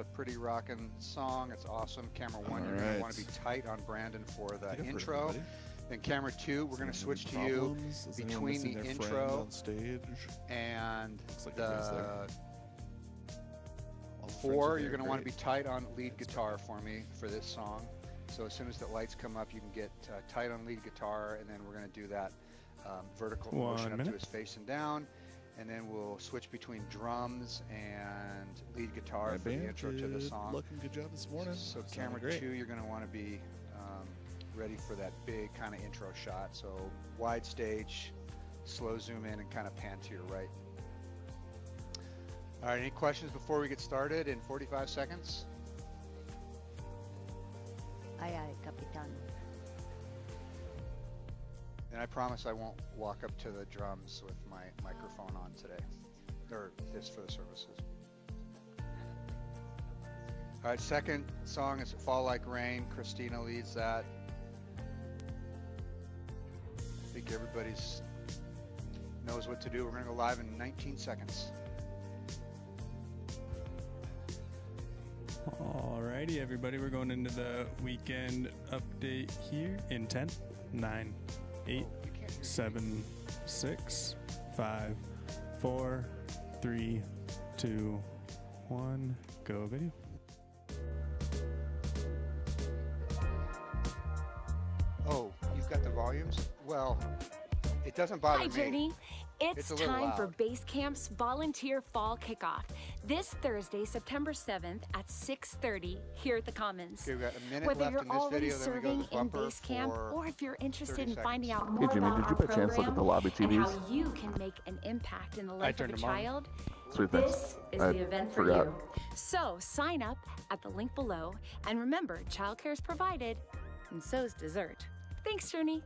a pretty rockin' song. It's awesome. Camera one, you're going to want to be tight on Brandon for the intro. Then camera two, we're going to switch to you between the intro and the 4. You're going to want to be tight on lead guitar for me for this song. So as soon as the lights come up, you can get tight on lead guitar, and then we're going to do that vertical motion up to his face and down. And then we'll switch between drums and lead guitar for the intro to the song. Looking good job this morning. So camera 2, you're going to want to be ready for that big kind of intro shot. So wide stage, slow zoom in, and kind of pan to your right. All right, any questions before we get started in 45 seconds? Aye, aye, Capitan. And I promise I won't walk up to the drums with my microphone on today, or this for the services. All right, second song is Fall Like Rain. Christina leads that. I think everybody's knows what to do. We're gonna go live in 19 seconds. Alrighty, everybody, we're going into the weekend update here in 10, 9, 8, 7, 6, 5, 4, 3, 2, 1, go video. Oh, you've got the volumes? Well, it doesn't bother me. Hi, Journey. It's time loud. for Base Camp's Volunteer Fall Kickoff. This Thursday, September 7th at 6:30 here at the Commons. Okay, we've got a minute Whether left you're in this already video, then we go to serving the in bumper Base Camp, for or if you're interested 30 in finding seconds. out more Jimmy, about did you our by chance look at program the lobby and TVs? how you can make an impact in the life of a turned them on. child, Sweet, thanks. this is I the event for forgot. you. So sign up at the link below, and remember, childcare is provided, and so's dessert. Thanks, Journey.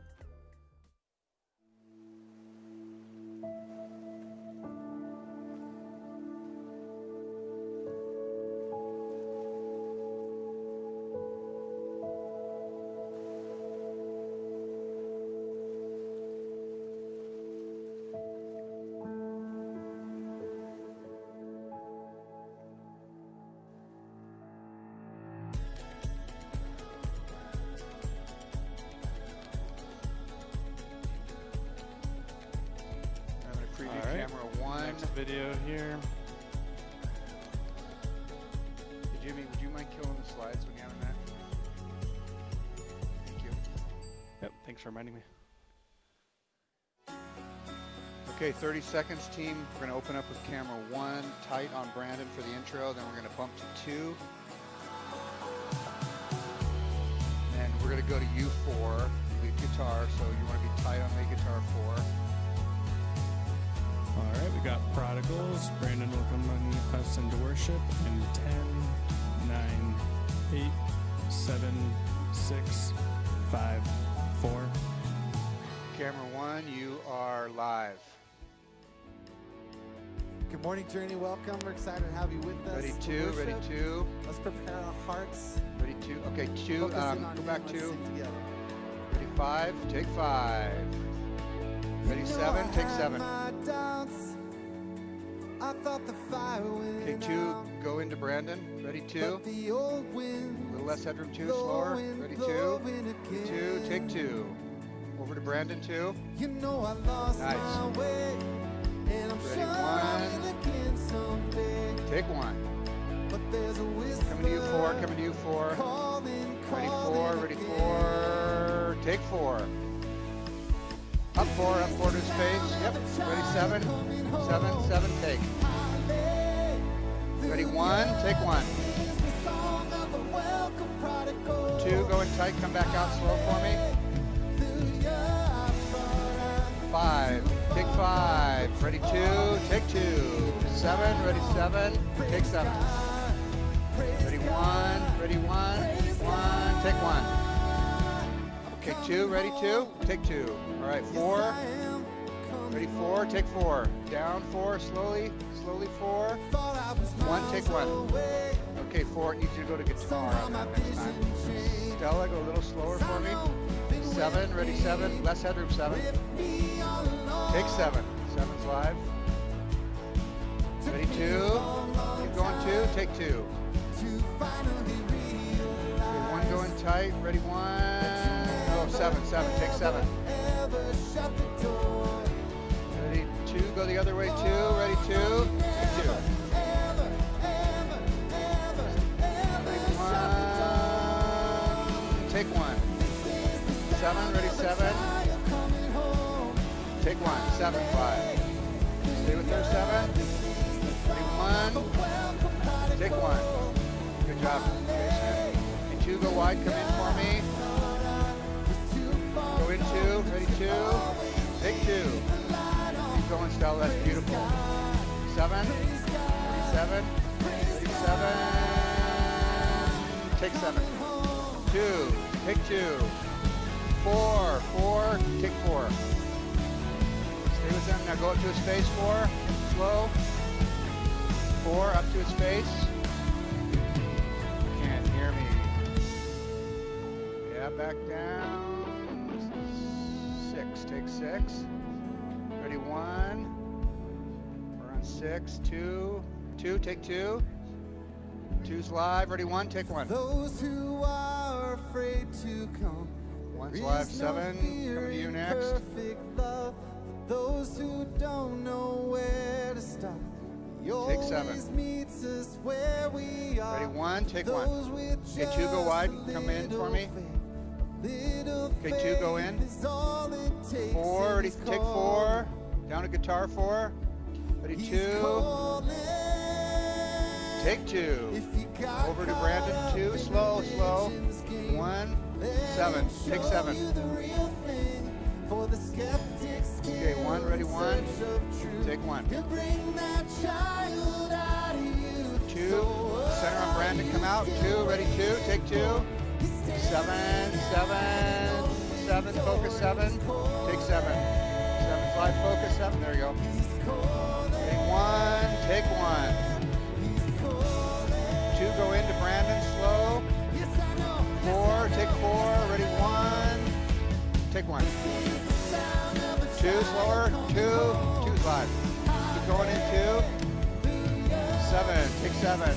I'm going to preview All right. camera 1. Next video here. Hey, Jimmy, would you mind killing the slides when you have that? Thank you. Yep, thanks for reminding me. Okay, 30 seconds, team. We're going to open up with camera 1, tight on Brandon for the intro. Then we're going to bump to 2. And we're going to go to U4, lead guitar. So you want to be tight on lead guitar 4. All right, we got Prodigals. Brandon will come on us into worship in 10, 9, 8, 7, 6, 5, 4. Camera 1, you are live. Good morning, Journey. Welcome. We're excited to have you with us. Ready to 2, ready worship. 2, Let's prepare our hearts. ready 2. Okay, 2, Focusing on go Him. back Let's 2. sing together. Ready 5, take 5. Ready 7, take 7. I thought the fire went Okay, 2, go into Brandon. Ready 2. the old wind A little less headroom 2, slower. Ready 2. 2, take 2. Over to Brandon 2. You know I lost Nice. my way, and I'm Ready, sure I'll 1. win again someday. Take 1. But there's a whisper Coming to you 4, coming to you 4. calling, Ready 4, calling ready again. 4. Take 4. Up 4 to his face. Yep. Ready 7. 7, 7, take. Ready 1, take 1. 2, go in tight, come back out slow for me. 5, take 5. Ready 2, take 2. 7, ready 7, take 7. Ready 1, ready 1, 1, take 1. Okay, 2, ready 2, take 2. All right, 4, ready 4, take 4. Down 4, slowly, slowly 4. 1, take 1. Okay, 4, need you to go to guitar on that next time. Stella, go a little slower for me. 7, ready 7, less headroom 7. Take 7, 7's live. Ready 2, keep going 2, take 2. tight. Ready, 1. Oh, 7, take 7. Ready, 2, go the other way, 2. Ready, 2, take 2. Ready, 1, take 1. 7, ready, 7. Take 1, 7, 5. Stay with her, 7. Ready, 1, take 1. Good job, Jason. And 2, go wide, come in for me. Go in 2, ready, 2. Take 2. Keep going, Stella, that's beautiful. 7, ready, 7. Ready, 7. Take 7. 2, take 2. 4, take 4. Stay with them. Now go up to a space. 4, slow. 4, up to a space. Can't hear me. Yeah, back down. 6, take 6. Ready, 1. We're on 6, 2, take 2. 2's live. Ready, 1, take 1. Those who are afraid to come. 1's live, 7. Coming to you next. Perfect love. Those who don't know where to stop. Take 7. Meets us where we are. Ready, 1, take 1. Okay, 2, go wide. Come in for me. Okay, 2, go in. 4, ready, take 4. Down to guitar, 4. Ready, 2. Take 2. Over to Brandon, 2. Slow. 1, 7. Take 7. Okay, 1, ready, 1. Take 1. 2. Center on Brandon, come out. 2, ready, 2. Take 2. 7, focus 7. Take 7. 7's live, focus 7. There you go. Okay, 1, take 1. 2, go into Brandon, slow. 4, take 4. Ready, 1. Take 1. 2, slower. 2's live. Keep going in 2. 7, take 7.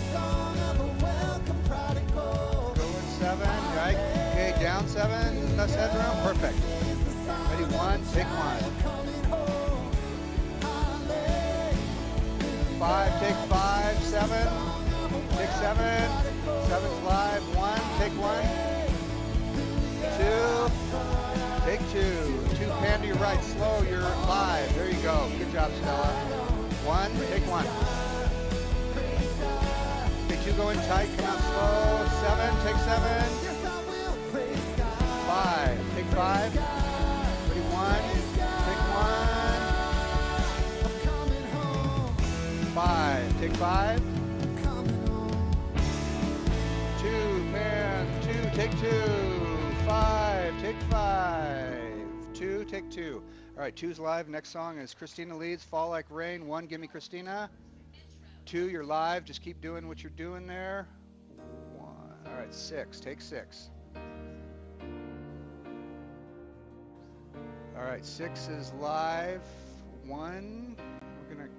Go in 7, right? Okay, down 7, left headroom, perfect. Ready, 1, take 1. 5, take 5, 7, take 7. 7's live, 1, take 1. 2, take 2. 2, pan to your right, slow, you're live. There you go. Good job, Stella. 1, take 1. Okay, 2, go in tight, come out slow. 7, take 7. 5, take 5. Ready, 1, take 1. 5, take 5. 2, pan, 2, take 2. 5, take 5. 2, take 2. All right, 2's live. Next song is Christina Leeds, Fall Like Rain. 1, give me Christina. 2, you're live. Just keep doing what you're doing there. 1. All right, 6, take 6. All right, 6 is live. 1, we're gonna,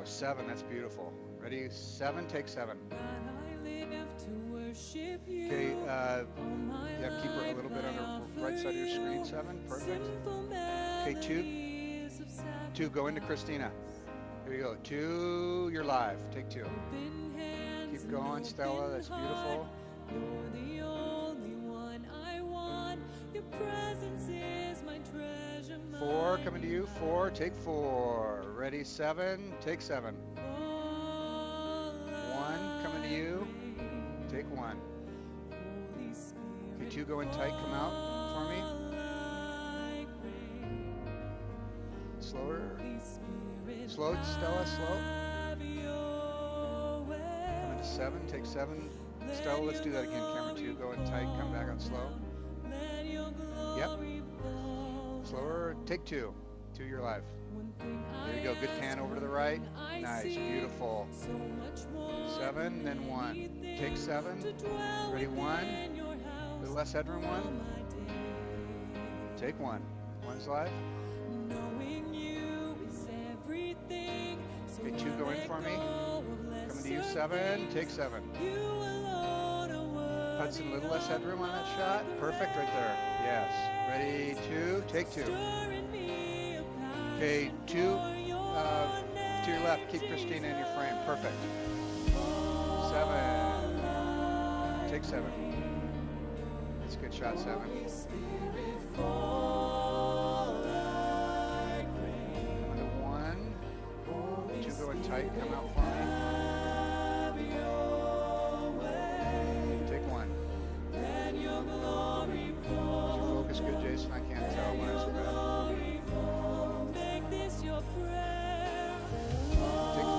7, that's beautiful. Ready, 7, take 7. Okay, yeah, keep her a little bit on the right side of your screen, 7, perfect. Okay, 2, go into Christina. Here you go, 2, you're live, take 2. Keep going, Stella, that's beautiful. 4, coming to you, 4, take 4. Ready, 7, take 7. 1, coming to you, take 1. Okay, 2, go in tight, come out for me. Slower. Slow, Stella, slow. Coming to 7, take 7. Stella, let's do that again, camera 2, go in tight, come back out slow. Yep. Slower, take 2. 2, you're live. There you go, good pan over to the right. Nice, beautiful. 7, then 1. Take 7. Ready, 1. The less headroom, 1. Take 1. 1's live. Okay, 2, go in for me. Coming to you, 7. Take 7. Hudson, a little less headroom on that shot. Perfect right there. Yes. Ready, 2, take 2. Okay, 2 to your left. Keep Christina in your frame. Perfect. 7. Take 7. That's a good shot, 7. Under 1. 2 going tight. Come out for me. Take 1. Is your focus good, Jason? I can't tell when I was bad. Take 3.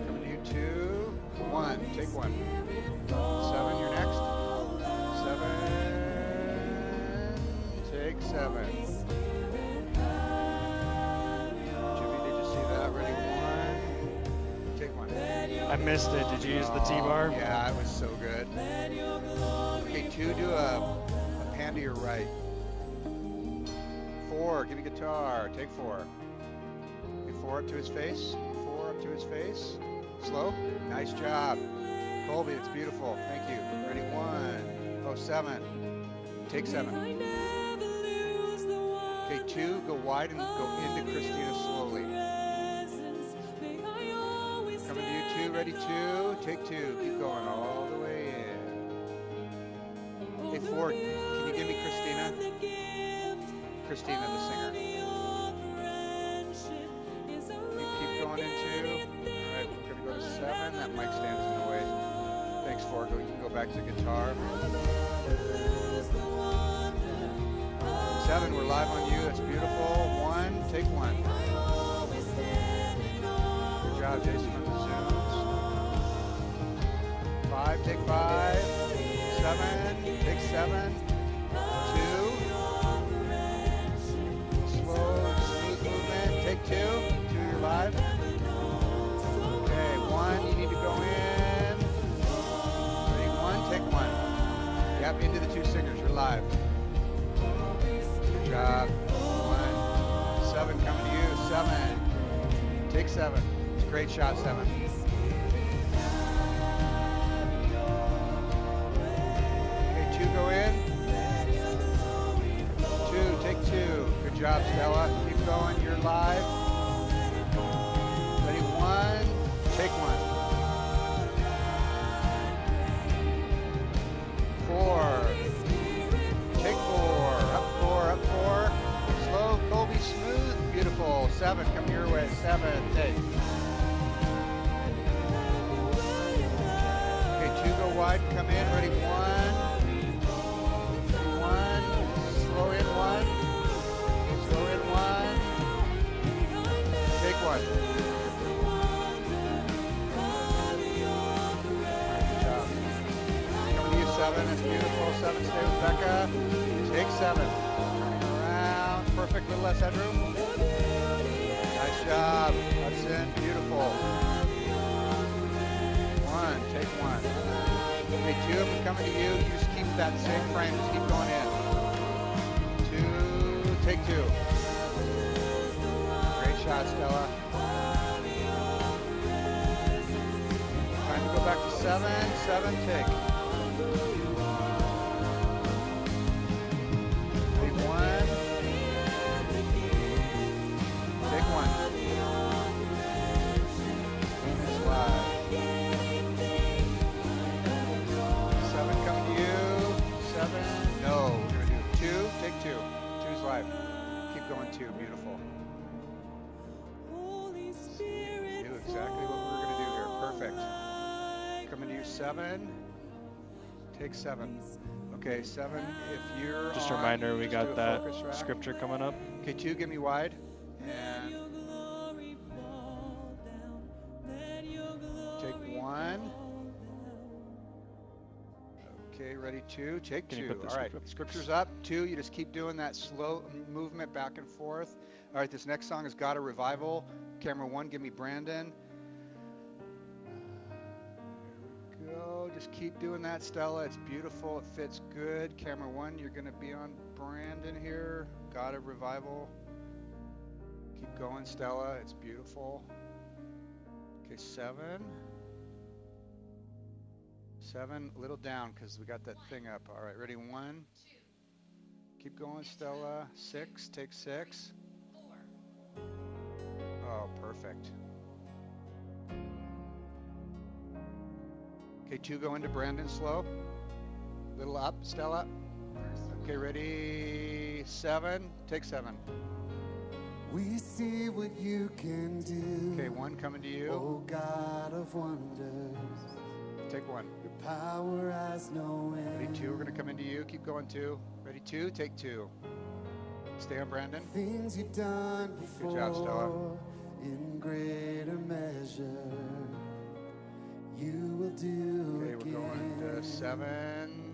Coming to you, 2, 1. Take 1. 7, you're next. 7. Take 7. Jimmy, did you see that? Ready, 1. Take 1. I missed it. Did you use the T-bar? Yeah, it was so good. Okay, 2, do a pan to your right. 4, give me guitar. Take 4. Get 4 up to his face. 4 up to his face. Slow. Nice job. Colby, it's beautiful. Thank you. Ready, 1. Oh, 7. Take 7. Okay, 2, go wide and go into Christina slowly. Coming to you, 2. Ready, 2. Take 2. Keep going all the way in. Okay, 4. Can you give me Christina? Christina, the singer. Keep going into. All right, we're gonna go to 7. That mic stands in the way. Thanks, 4. You can go back to guitar. 7, we're live on you. That's beautiful. 1, take 1. Good job, Jason, on the zooms. 5, take 5. 7, take 7. 2. Slow, smooth movement. Take 2. 2, you're live. Okay, 1, you need to go in. Ready, 1, take 1. Yep, into the 2 singers. You're live. Good job. 1. 7 coming to you. 7. Take 7. It's a great shot, 7. Okay, 2 go in. 2, take 2. Good job, Stella. Keep going. You're live. Ready, 1. Take 1. 4. Take 4. Up 4, up 4. Slow, Colby, smooth. Beautiful. 7, come your way. 7, take. Okay, 2 go wide, come in. Ready, 1. 1. Slow in 1. Slow in 1. Take 1. Good job. Coming to you, 7. That's beautiful. 7, stay with Becca. Take 7. Turning around. Perfect. Little less headroom. Nice job. Hudson. Beautiful. 1. Take 1. Okay, 2 of them coming to you. You just keep that same frame. Just keep going in. 2. Take 2. Great shot, Stella. Time to go back to 7. 7, take. Take 1. Take 1. Finish live. 7 coming to you. 7. No, we're going to do 2. Take 2. 2's live. Keep going 2. Beautiful. Do exactly what we're going to do here. Perfect. Coming to you, 7. Take 7. Okay, 7. If you're Just a on, reminder, we just do got a that focus rack. scripture coming up. Okay, 2, get me wide. And take 1. Okay, ready, 2. Take Can 2. you put the All right, scripture up? scripture's up. 2, you just keep doing that slow movement back and forth. All right, this next song is God a Revival. Camera 1, give me Brandon. There we go. Just keep doing that, Stella. It's beautiful. It fits good. Camera 1, you're going to be on Brandon here. God a Revival. Keep going, Stella. It's beautiful. Okay, 7. 7, a little down because we got that thing up. All right, ready, 1. Keep going, Stella. 6, take 6. Oh, perfect. Okay, 2, go into Brandon, slow. Little up, Stella. Okay, ready, 7, take 7. We see what you can do. Okay, 1 coming to you. Oh God of wonders. Take 1. Your power has no end. Ready, 2, we're gonna come into you. Keep going, 2. Ready, 2, take 2. Stay on Brandon. Things you've done before. Good job, Stella. In greater measure, you will do Okay, again. we're going to 7.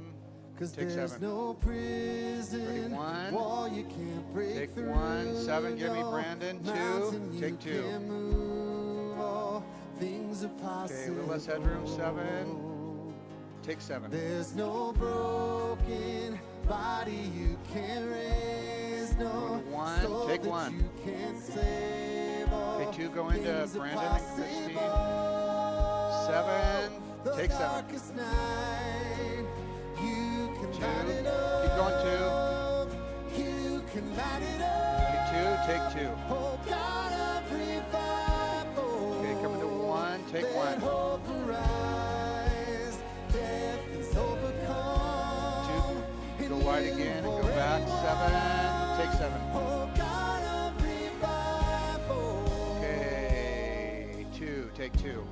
'Cause Take there's 7. no prison Ready, 1. wall you can't break Take through. 1. 7, give me No Brandon. 2, mountain take you 2. can't move. All things are possible. Okay, a little less headroom. 7, take 7. There's no broken body you can't raise. No Going to 1, soul take that 1. you can't save. All Okay, 2, go into things are Brandon and Christine. possible. 7, The take 7. darkest night, you can 2, light it keep going, 2. up. You can light it up. Ready, 2, take 2. Oh God of revival. Okay, coming to 1, take Let 1. hope arise. Death is overcome. 2, go wide again and go back. 7, take 7. Oh God of revival. Okay, 2, take 2.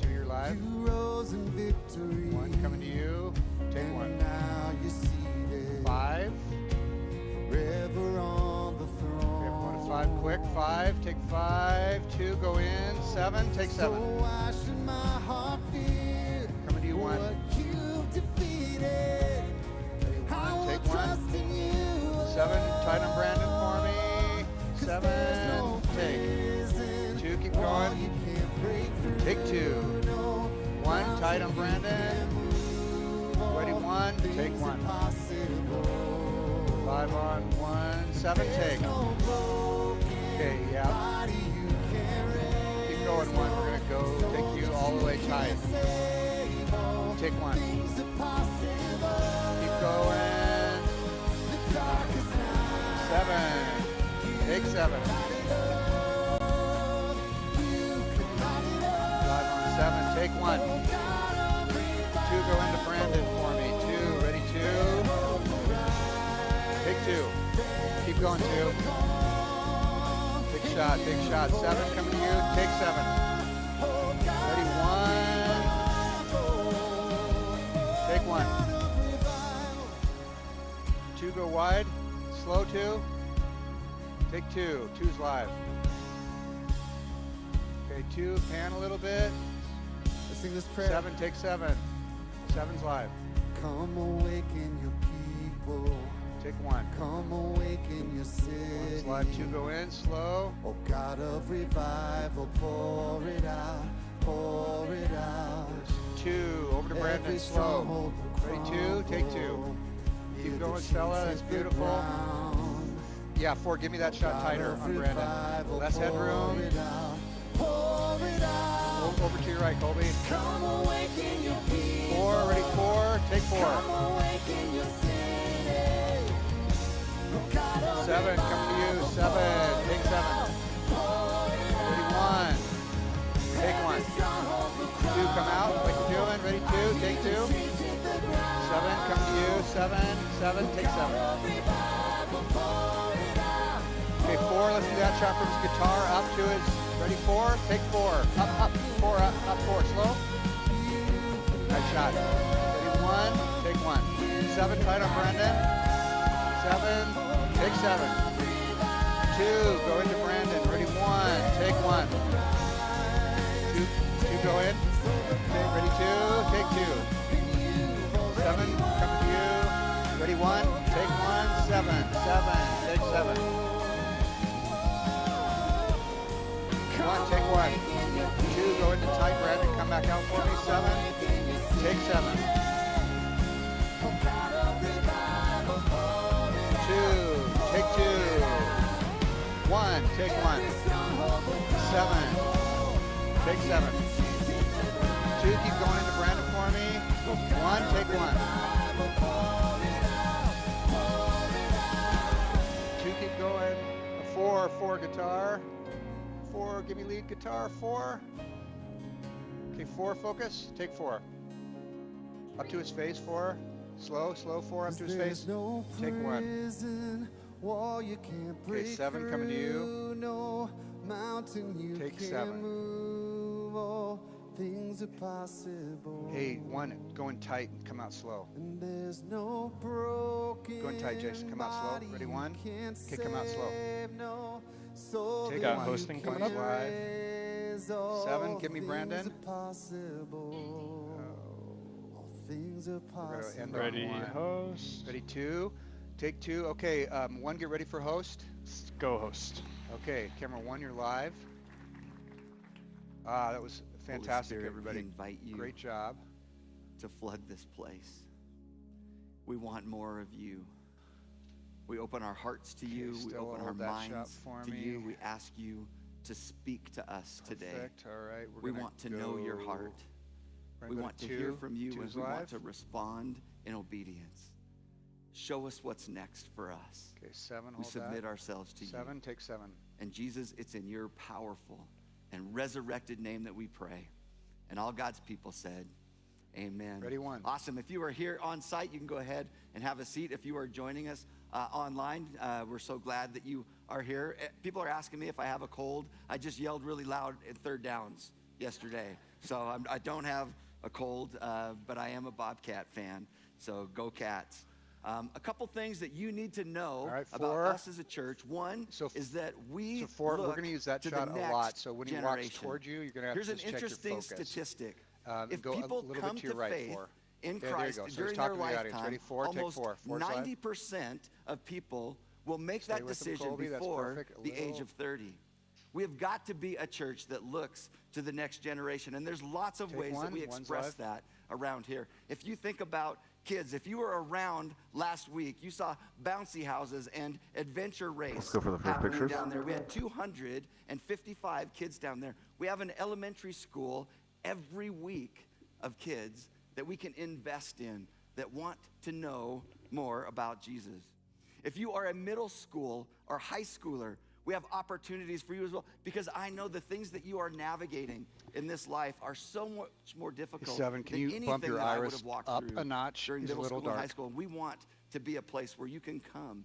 2, you're live. You rose in victory. 1 coming to you. Take and 1. now you're seated 5. forever on the Okay, throne. I'm going to 5 quick. 5, take 5. 2, go in. 7, take 7. So why should my heart fear Coming to you, 1. what you've defeated? I will Take 1. trust in you. 7, tight on Brandon for me. 'Cause there's no 7, take. prison 2, keep wall going. you can't break through. Take 2. No 1, tight on Brandon. Ready, 1, take things 1. impossible. 5 on 1, 7, take. No broken Okay, yeah. body you can't raise. Keep going, 1. We're going to go take you all the way tight. Take 1. Things are possible. Keep going. The darkest night, 7, take 7. you can light it up. 5 on 7, take 1. 2, go into Brandon for me. 2, ready, 2. Take 2. Keep going, 2. Big shot, big shot. 7 coming to you. Take 7. Ready, 1. Take 1. 2, go wide. Slow 2. Take 2. 2's live. Okay, 2, pan a little bit. Let's sing this prayer. 7, take 7. 7's live. Come awaken your people. Take 1. Come awaken your 1's city. live. 2, go in. Slow. Oh God of revival, pour it out, pour it out. 2, over to Brandon. Every Slow. stronghold will Ready, 2, take 2. crumble. Keep Hear the going, Stella. chains That's hit the beautiful. ground. Yeah, 4. Give me that shot God tighter of on Brandon. revival, Less headroom. Pour it out, pour it out. Over to your right, Colby. Come awaken your people. 4, ready, 4. Take 4. Come awaken your city. Oh God of 7, coming to you. 7, take 7. Ready, 1. Take 1. 2, come out like you're doing. Ready, 2, take 2. 7, coming to you. 7, take 7. Okay, 4, let's do that shot from his guitar up to his, ready, 4, take 4. Up, 4, up, 4, slow. Nice shot. Ready, 1, take 1. 7, tight on Brandon. 7, take 7. 2, go into Brandon. Ready, 1, take 1. 2, go in. Okay, ready, 2, take 2. 7, coming to you. Ready, 1, take 1. 7, take 7. 1, take 1. 2, go into tight, Brandon. Come back out for me. 7, take 7. 2, take 2. 1, take 1. 7, take 7. 2, keep going into Brandon for me. One, take one. Two, keep going. A four guitar. Four, give me lead guitar, four. Okay, four, focus, take four. Up to his face, four. Slow, four, up to his face. Take one. Wall you can't break Okay, seven coming to you. No mountain you Take can't seven. move. All things are possible. Hey, one, going tight and come out slow. And there's no broken Going tight, Jason, come out slow. body Ready, you one. can't Okay, come out slow. save. No soul Take that one. you hosting coming can't up. Slide. raise. All Seven, give me things Brandon. are possible. All things are We're gonna possible. end on Ready, one. host. Ready, two. Take two. Okay, one, get ready for host. Go, host. Okay, camera one, you're live. That was fantastic, Holy Spirit, everybody. we invite you Great job. to flood this place. We want more of you. We open our hearts to you. We still open our hold that shot minds for to me. you. We ask you to speak to us today. Perfect. All right. We gonna want to know your go- heart. we're We gonna want go to hear two. from you, and Two's we want live. to respond in obedience. Show us what's next for us. Okay, seven, We hold submit that. ourselves to Seven, take seven. you. And Jesus, it's in your powerful and resurrected name that we pray. And all God's people said, amen. Ready, one. Awesome. If you are here on site, you can go ahead and have a seat. If you are joining us online, we're so glad that you are here. People are asking me if I have a cold. I just yelled really loud at third downs yesterday. So I don't have a cold, but I am a Bobcat fan. So go Cats. A couple things that you need to know All right, about four. us as a church. One So is that we So four, we're look going to use that to shot the a lot. next So when he walks generation. toward you, you're going to have Here's to an just check your interesting focus. statistic. And If go a people little come bit to your to right, faith four. in Okay, there you Christ go. So he's during their talking to the audience. lifetime, Ready, four, take almost four. Four's live. 90% of people will make Stay that with him, decision Colby. That's before perfect. A the age little. of 30. We have got to be a church that looks to the next generation. And there's lots of Take ways that one. we One's express live. that around here. If you think about kids, if you were around last week, you saw bouncy houses and adventure race happening down there. We had 255 kids down there. We have an elementary school every week of kids that we can invest in that want to know more about Jesus. If you are a middle school or high schooler, we have opportunities for you as well, because I know the things that you are navigating in this life are so much more difficult Seven, can than you anything bump your that I would iris have walked up through a notch? during He's a middle little school and high dark. school. And we want to be a place where you can come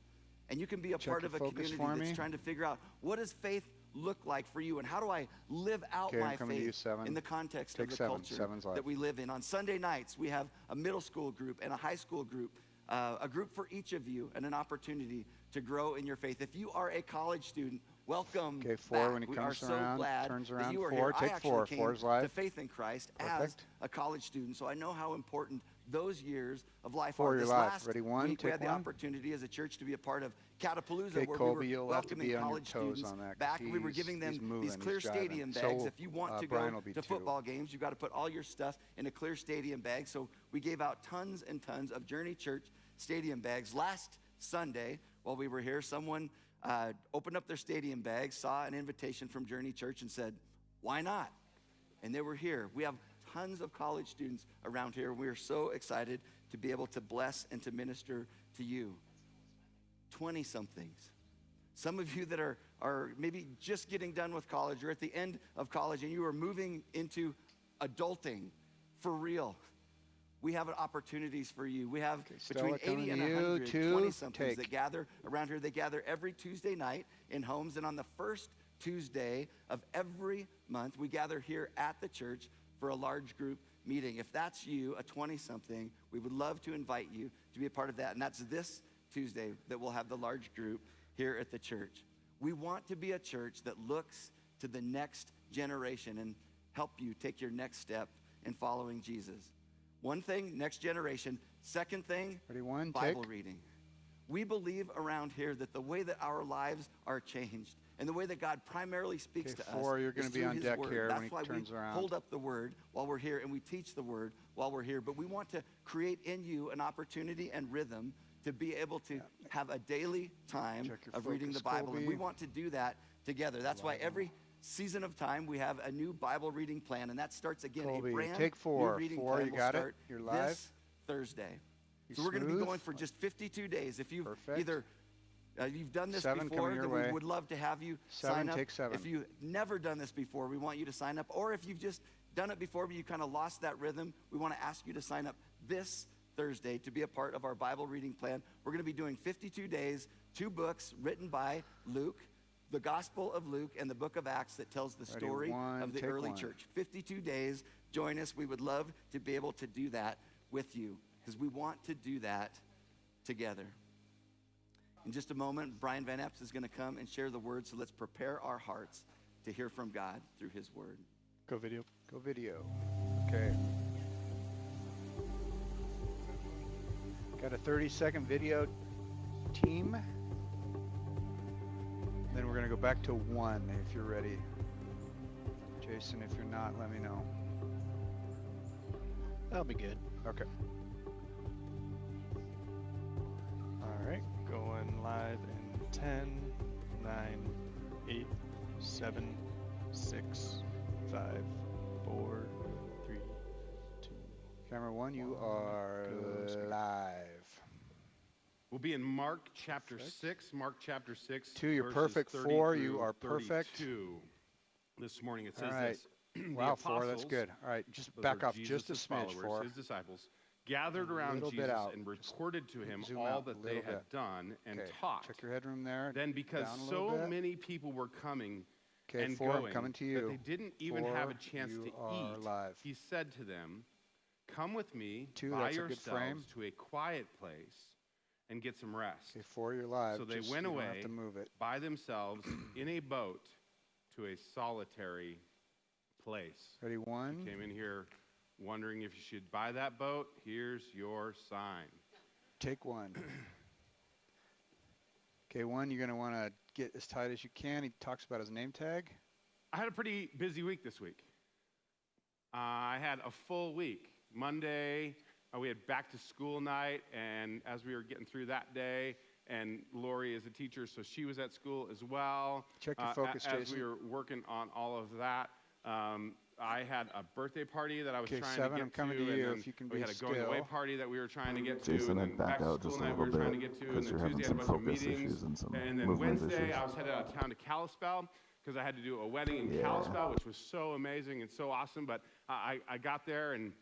and you can be a Check part your of a focus community for that's me. trying to figure out, what does faith look like for you, and how do I live out Okay, I'm my coming to you, faith seven. in the context Take of the seven. culture Seven's live. that we live in. On Sunday nights, we have a middle school group and a high school group, a group for each of you, and an opportunity to grow in your faith. If you are a college student, welcome Okay, four, back. when he We comes are so around, glad turns that around, you are four, here. take I actually four. came Four's to live. faith in Christ Perfect. as a college student, so I know how important those years of life Four, are. you're This live. last Ready, one, week, we take had the one. opportunity as a church to be a part of Catapalooza, Okay, where Colby, we you'll were have to welcoming be on your college toes students on that, 'cause back, and we were giving them he's moving, these clear he's jiving. stadium So, bags. If you want to Brian go will be to two. football games, you've got to put all your stuff in a clear stadium bag. So we gave out tons and tons of Journey Church stadium bags. Last Sunday, while we were here, someone opened up their stadium bag, saw an invitation from Journey Church, and said, why not? And they were here. We have tons of college students around here. We are so excited to be able to bless and to minister to you. 20-somethings. Some of you that are maybe just getting done with college or at the end of college, and you are moving into adulting for real. We have opportunities for you. We have Stella, between coming 80 and to you. 100 Two, 20-somethings that take. gather around here. They gather every Tuesday night in homes, and on the first Tuesday of every month, we gather here at the church for a large group meeting. If that's you, a 20-something, we would love to invite you to be a part of that. And that's this Tuesday that we'll have the large group here at the church. We want to be a church that looks to the next generation and help you take your next step in following Jesus. One thing, next generation. Second thing, Ready, one, Bible take. reading. We believe around here that the way that our lives are changed and the way that God primarily speaks Okay, to four, us you're gonna is be through on his deck word. here when That's he why turns we around. hold up the word while we're here, and we teach the word while we're here. But we want to create in you an opportunity and rhythm to be able to have a daily time Check your of reading focus, the Bible. And we Colby. want to do that together. That's why every season of time, we have a new Bible reading plan, and that starts again Colby, a brand take four. new reading Four, plan you will got it? start You're live? this Thursday. You So we're going to be smooth? going for just 52 days. If you've Perfect. either you've done this 7 before, coming your then way. we would love to have you 7, sign up. take 7. If you've never done this before, we want you to sign up. Or if you've just done it before, but you kind of lost that rhythm, we want to ask you to sign up this Thursday to be a part of our Bible reading plan. We're going to be doing 52 days, 2 books written by Luke, the Gospel of Luke and the book of Acts that tells the Ready, story one, of the take early one. church. 52 days. Join us. We would love to be able to do that with you because we want to do that together. In just a moment, Brian Van Epps is going to come and share the word, so let's prepare our hearts to hear from God through his word. Go video. Go video. Okay. Got a 30-second video team. Then we're going to go back to 1 if you're ready. Jason, if you're not, let me know. That'll be good. Okay. All right, going live in 10, 9, 8, 7, 6, 5, 4, 3, 2. Camera 1, you are live. We'll be in Mark chapter 6. Mark chapter 6. 2, you're verses perfect. 30 4, you through are perfect. 32. This morning it says All right. this. The Wow, 4, that's apostles, good. All right, just those back are off just a Jesus' smidge, followers, 4. his disciples, gathered around little bit Jesus out. and Just reported to him zoom all out that a they little had bit. done and Okay, taught. check your headroom there. Then because Down a little so bit. many people were coming Okay, and 4, I'm going coming to that you. they didn't even have a 4, chance you to are eat, live. he said to them, "Come with me 2, by that's a good frame. yourselves to a quiet place and get some rest." Okay, 4, you're live. So they Just, went you don't away have to move it. by themselves in a boat to a solitary place. Ready, 1. Came in here wondering if you should buy that boat. Here's your sign. Take 1. Okay, 1, you're going to want to get as tight as you can. He talks about his name tag. I had a pretty busy week this week. I had a full week. Monday, we had back to school night, and as we were getting through that day, and Lori is a teacher, so she was at school as well. Check your focus, As Jason. we were working on all of that, I had a birthday party that I was Okay, trying 7, to get I'm coming to, to and you, then if you can we be had a going away still. party that we were trying to get to, Jason, and I'd then back back to out school just a night we little were trying to bit, get to, and because then you're having Tuesday had a some bunch of focus meetings, issues and some and then movement Wednesday issues. I was headed out of town to Kalispell because I had to do a wedding in Yeah. Kalispell, which was so amazing and so awesome, but I got there and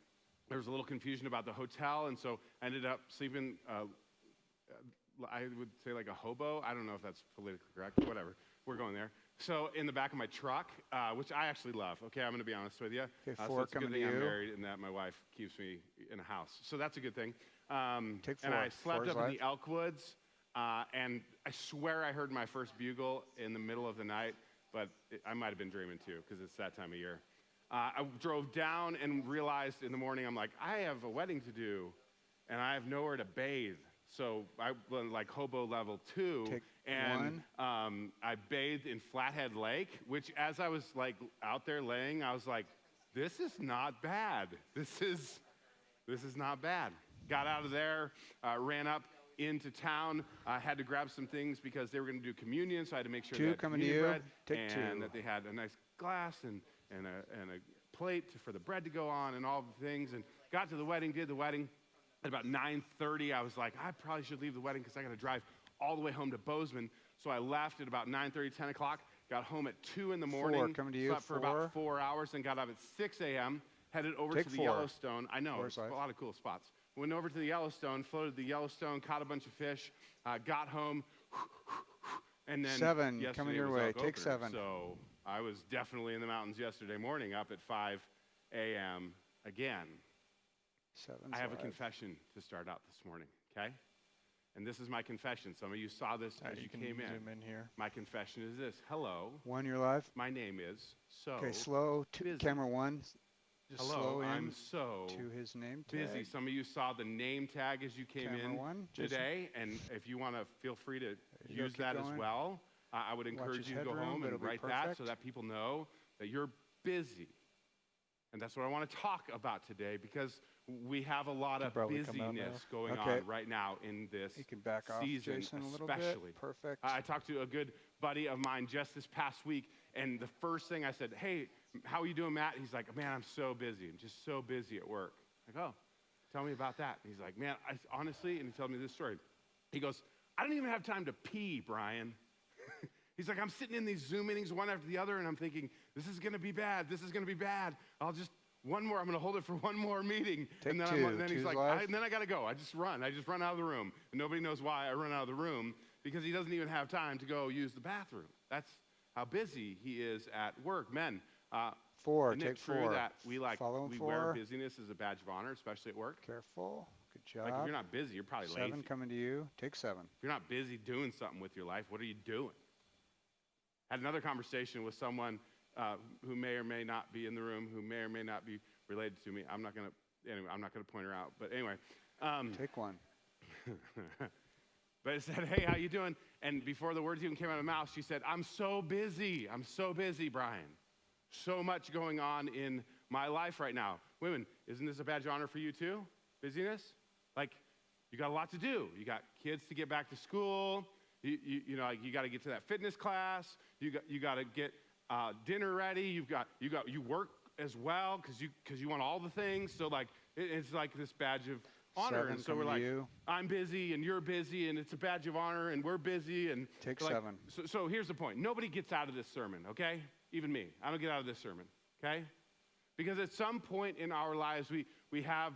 there was a little confusion about the hotel, and so I ended up sleeping, I would say like a hobo. I don't know if that's politically correct, whatever. We're going there. So in the back of my truck, which I actually love, okay, I'm going to be honest with you. Okay, So 4, it's a good coming thing to I'm you. married and that my wife keeps me in a house. So that's a good thing. Take And 4. I 4 slept is up in live. the Elkwoods, and I swear I heard my first bugle in the middle of the night, but I might have been dreaming too, because it's that time of year. I drove down and realized in the morning, I'm like, I have a wedding to do, and I have nowhere to bathe. So I went like hobo level 2, Take and I bathed in Flathead Lake, which as I was like out there laying, I was like, this is not bad. This is not bad. Got out of there, ran up into town. I had to grab some things because they were going to do communion, so I had to make sure 2 they had coming to communion you. bread Take 2. and that they had a nice glass and a plate for the bread to go on and all the things. And got to the wedding, did the wedding. At about 9:30, I was like, I probably should leave the wedding because I got to drive all the way home to Bozeman. So I left at about 9:30, 10 o'clock, got home at 2 in the morning, coming to you, slept for 4. about 4 hours, and got up at 6 a.m., headed over Take to the 4. Yellowstone. I know, 4 it's is a live. lot of cool spots. Went over to the Yellowstone, floated the Yellowstone, caught a bunch of fish, got home, and then 7, yesterday coming your was way. Elk Take Oaker. 7. So I was definitely in the mountains yesterday morning, up at 5 a.m. again. 7's I have a live. confession to start out this morning, okay? And this is my confession. Some of you saw this as you You can came in. zoom in here. My confession is this. Hello, 1, you're live. my name is so Okay, slow. busy. Camera 1. Just Hello, slow in I'm so to his name tag. busy. Some of you saw the name tag as you came Camera in 1, Jason. today, and if you want to, feel free to you go, use keep that as going. well. I would Watch encourage his you to go headroom, home and it'll be write that so perfect. that people know that you're busy. And that's what I want to talk about today because we have a lot of probably come out busyness now. going Okay. on right now in this You can back off, season, Jason, a little especially. bit. Perfect. I talked to a good buddy of mine just this past week. And the first thing I said, hey, how are you doing, Matt? He's like, man, I'm so busy. I'm just so busy at work. I go, oh, tell me about that. And he's like, man, honestly, and he told me this story. He goes, I don't even have time to pee, Brian. He's like, I'm sitting in these Zoom meetings one after the other, and I'm thinking, this is going to be bad. This is going to be bad. I'm going to hold it for one more meeting. Take and then, two. then he's Two's like, life. and then I got to go. I just run out of the room. And nobody knows why I run out of the room, because he doesn't even have time to go use the bathroom. That's how busy he is at work. Men, 4, isn't take it true 4. that we Follow wear 4. busyness as a badge of honor, especially at work? Careful. Good job. Like, if you're not busy, you're probably 7 lazy. coming to you. Take 7. If you're not busy doing something with your life, what are you doing? Had another conversation with someone who may or may not be in the room, who may or may not be related to me. I'm not gonna point her out. But anyway, Take 1. but it said, "Hey, how you doing?" And before the words even came out of my mouth, she said, "I'm so busy. I'm so busy, Brian. So much going on in my life right now." Women, isn't this a badge of honor for you too? Busyness? Like, you got a lot to do. You got kids to get back to school. You know, like, you got to get to that fitness class. You got to get dinner ready. You work as well because you want all the things. So like it's like this badge of honor. 7 And so we're coming to like, you. I'm busy and you're busy and it's a badge of honor and we're busy and Take like, 7. So here's the point. Nobody gets out of this sermon, okay? Even me. I don't get out of this sermon, okay? Because at some point in our lives we have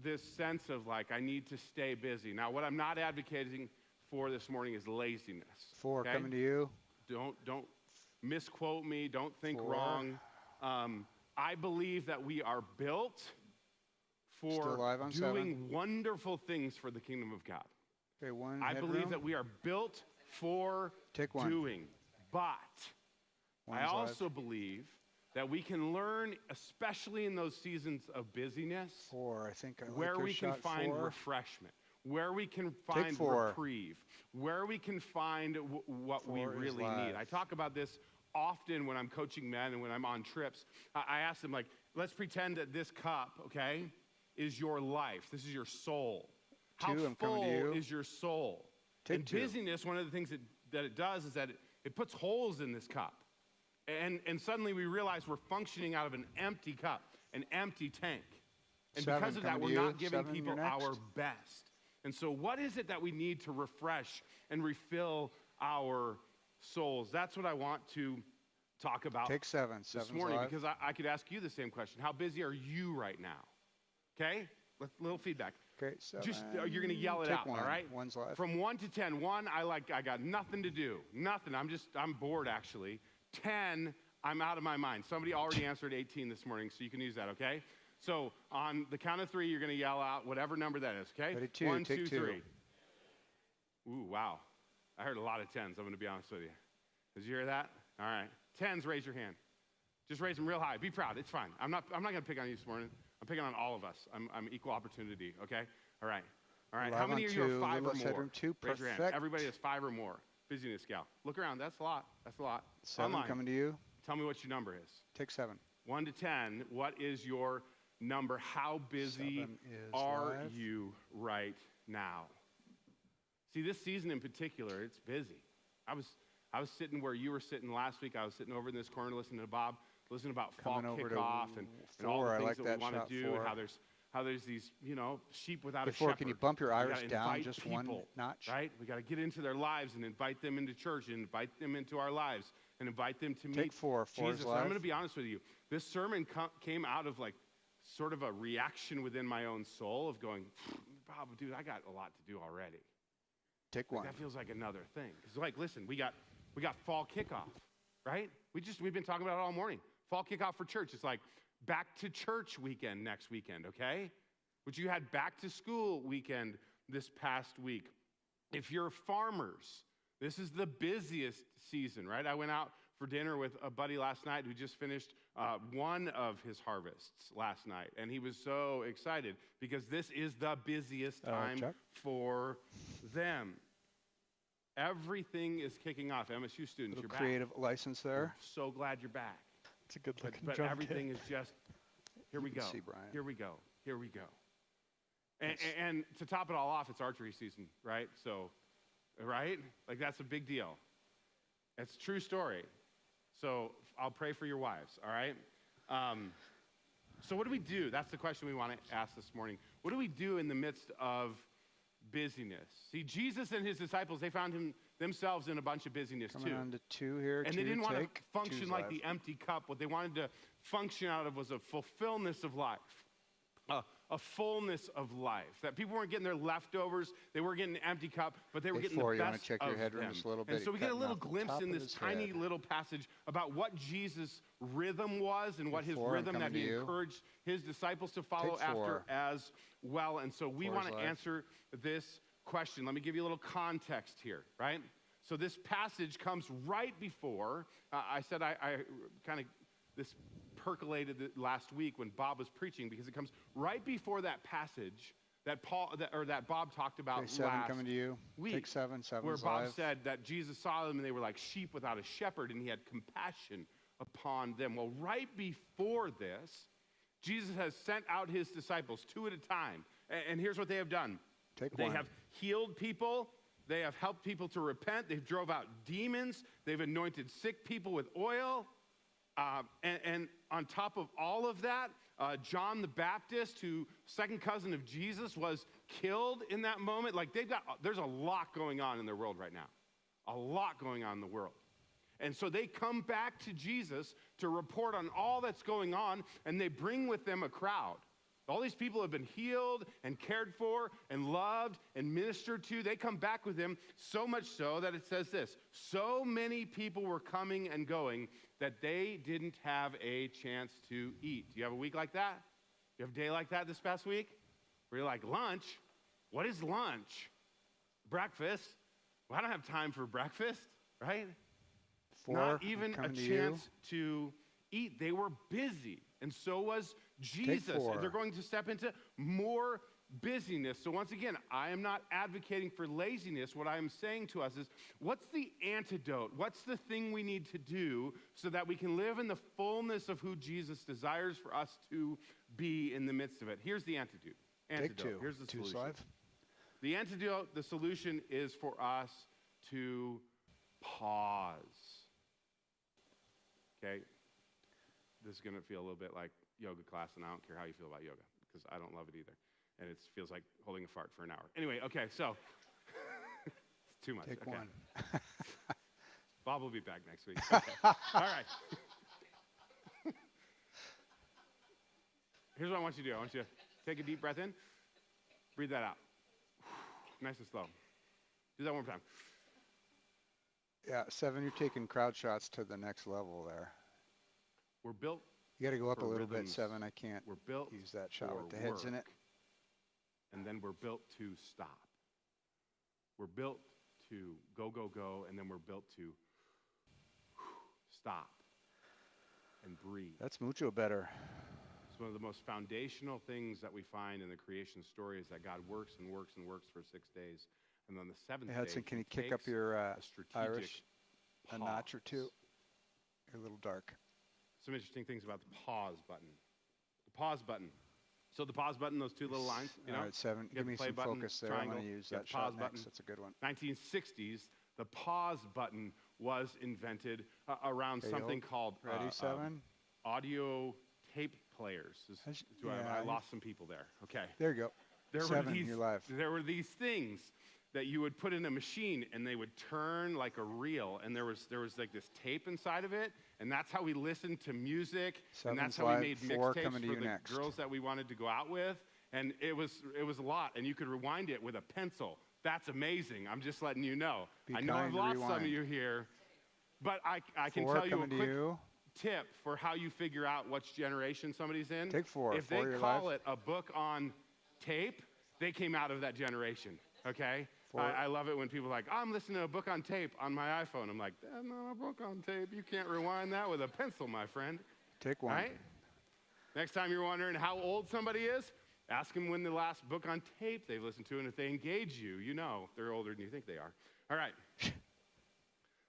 this sense of like, I need to stay busy. Now, what I'm not advocating for this morning is laziness. 4 okay? coming to you. Don't misquote me. Don't think 4. wrong. I believe that we are built Still for alive on doing 7. wonderful things for the kingdom of God. Okay, 1 I believe headroom. that we are built for Take 1. doing. But I 1's also live. believe that we can learn, especially in those seasons of busyness, 4. I think I like where your we can shot, find 4. refreshment, where we can find 4. reprieve, where we can find what we 4 is really need. live. I talk about this often when I'm coaching men and when I'm on trips. I ask them, like, let's pretend that this cup, okay, is your life. This is your soul. How 2, I'm coming to full you. is your soul? Take and 2. busyness, one of the things that it does is that it puts holes in this cup. And suddenly we realize we're functioning out of an empty cup, an empty tank. And 7 because of that, coming we're to you. not giving 7, people you're next. our best. And so what is it that we need to refresh and refill our souls? That's what I want to talk about Take 7. this 7's morning, live. because I could ask you the same question. How busy are you right now? Okay? Little feedback. Okay, 7. Just you're going to yell it Take out, 1. all right? 1's live. From 1 to 10. 1, I got nothing to do. Nothing. I'm bored, actually. 10, I'm out of my mind. Somebody already answered 18 this morning, so you can use that, okay? So on the count of 3, you're going to yell out whatever number that is, okay? Ready, 2, 1, take 2, 2. 3. Ooh, wow. I heard a lot of 10s, I'm going to be honest with you. Did you hear that? All right. 10s, raise your hand. Just raise them real high. Be proud. It's fine. I'm not going to pick on you this morning. I'm picking on all of us. I'm equal opportunity, okay? All right. All right. How Live many on of you 2, are 5 or Littlest more? headroom 2, Raise your hand. perfect. Everybody has 5 or more. Busyness scale. Look around. That's a lot. That's a lot. 7 Online. coming to you. Tell me what your number is. Take 7. 1 to 10, what is your number? How busy 7 is are live. you right now? See, this season in particular, it's busy. I was sitting where you were sitting last week. I was sitting over in this corner listening to Bob, listening about fall Coming over to kickoff and all 4. the I things like that that we want shot, to do, 4. how there's these, sheep without Okay, a 4, shepherd. can you bump your We iris gotta down invite just people, 1 notch? Right? We got to get into their lives and invite them into church and invite them into our lives and invite them to meet Take 4. 4 is Jesus. And I'm live. going to be honest with you. This sermon came out of like sort of a reaction within my own soul of going, Bob, dude, I got a lot to do already. Take 1. That feels like another thing. Because like, listen, we got fall kickoff, right? We've been talking about it all morning. Fall kickoff for church. It's like back to church weekend next weekend, okay? Which you had back to school weekend this past week. If you're farmers, this is the busiest season, right? I went out for dinner with a buddy last night who just finished one of his harvests last night. And he was so excited because this is the busiest time Chuck? for them. Everything is kicking off. MSU students, Little you're back. creative license there. I'm so glad you're back. It's a good But, looking but drum everything kit. is just, here we You go. can see Brian. Here we go. Here we go. And to top it all off, it's archery season, right? So, right? Like, that's a big deal. It's a true story. So I'll pray for your wives, all right? So what do we do? That's the question we want to ask this morning. What do we do in the midst of busyness? See, Jesus and his disciples, they found themselves in a bunch of busyness Coming too. on to 2 here. And they didn't want to function like the empty cup. What they wanted to function out of was a fulfillment of life, a fullness of life. That people weren't getting their leftovers, they weren't getting an empty cup, but they were getting the you want best to check of your headroom them. just a little bit. And so we get a Cutting little off the glimpse top in of this his tiny head. little passage about what Jesus' rhythm was and what his Before, I'm rhythm that coming to he you. encouraged his disciples to follow Take 4. after as well. And so we 4 is want to life. answer this question. Let me give you a little context here, right? So this passage comes right before, I said I kind of, this percolated last week when Bob was preaching, because it comes right before that passage that Bob talked about Okay, 7 last coming to you. week. Take 7. 7 where is Bob live. said that Jesus saw them and they were like sheep without a shepherd, and he had compassion upon them. Well, right before this, Jesus has sent out his disciples 2 at a time. And here's what they have done. Take They 1. have healed people. They have helped people to repent. They've drove out demons. They've anointed sick people with oil. And on top of all of that, John the Baptist, who second cousin of Jesus, was killed in that moment. Like there's a lot going on in their world right now. A lot going on in the world. And so they come back to Jesus to report on all that's going on, and they bring with them a crowd. All these people have been healed and cared for and loved and ministered to. They come back with him, so much so that it says this: so many people were coming and going that they didn't have a chance to eat. Do you have a week like that? You have a day like that this past week? Where you're like, lunch? What is lunch? Breakfast? Well, I don't have time for breakfast, right? 4. Not even a coming to chance to eat. They were busy, and so was Jesus. 4. And they're going to step into more busyness. So once again, I am not advocating for laziness. What I am saying to us is, what's the antidote? What's the thing we need to do so that we can live in the fullness of who Jesus desires for us to be in the midst of it? Here's the antidote. Take 2. Here's the 2's solution. live. The antidote, the solution is for us to pause. Okay? This is going to feel a little bit like yoga class, and I don't care how you feel about yoga, because I don't love it either. And it feels like holding a fart for an hour. Anyway, okay, so it's too much. Take okay. 1. Bob will be back next week. Okay. All right. Here's what I want you to do. I want you to take a deep breath in, breathe that out. Nice and slow. Do that one more time. Yeah, 7, you're taking crowd shots to the next level there. We're built. You got to go up For a little bit, rhythms. 7. I can't We're built use that shot for with the heads in it. work. And then we're built to stop. We're built to go, go, go, and then we're built to stop and breathe. That's mucho better. It's one of the most foundational things that we find in the creation story, is that God works and works and works for 6 days. And on the 7th Hey, Hudson, day, can you he kick up takes your a strategic Irish a notch or 2? pause. You're a little dark. Some interesting things about the pause button. The pause button. So the pause button, those 2 little lines, you know? All right, 7. You got Give the me play some button, focus there. I'm triangle, going to use you got that the pause shot button. next. That's a good one. 1960s, the pause button was invented around Okay, something hold. called Ready, 7? audio tape players. I lost some people there. Okay. There you go. There 7, you're live. There were these things that you would put in a machine, and they would turn like a reel, and there was like this tape inside of it, and that's how we listened to music, and that's 7's how we live, made 4 mixtapes coming to for you the next. girls that we wanted to go out with, and it was a lot, and you could rewind it with a pencil. That's amazing. I'm just letting you know. Be I know I've kind to lost some of rewind. you here, but I can 4 tell you a coming to quick you. tip for how you figure out which generation somebody's in. Take 4. If 4, they you're call live. it a book on tape, they came out of that generation, okay? 4. I love it when people are like, I'm listening to a book on tape on my iPhone. I'm like, that's not a book on tape. You can't rewind that with a pencil, my friend. Take 1. Right? Next time you're wondering how old somebody is, ask them when the last book on tape they've listened to, and if they engage you, you know they're older than you think they are. All right.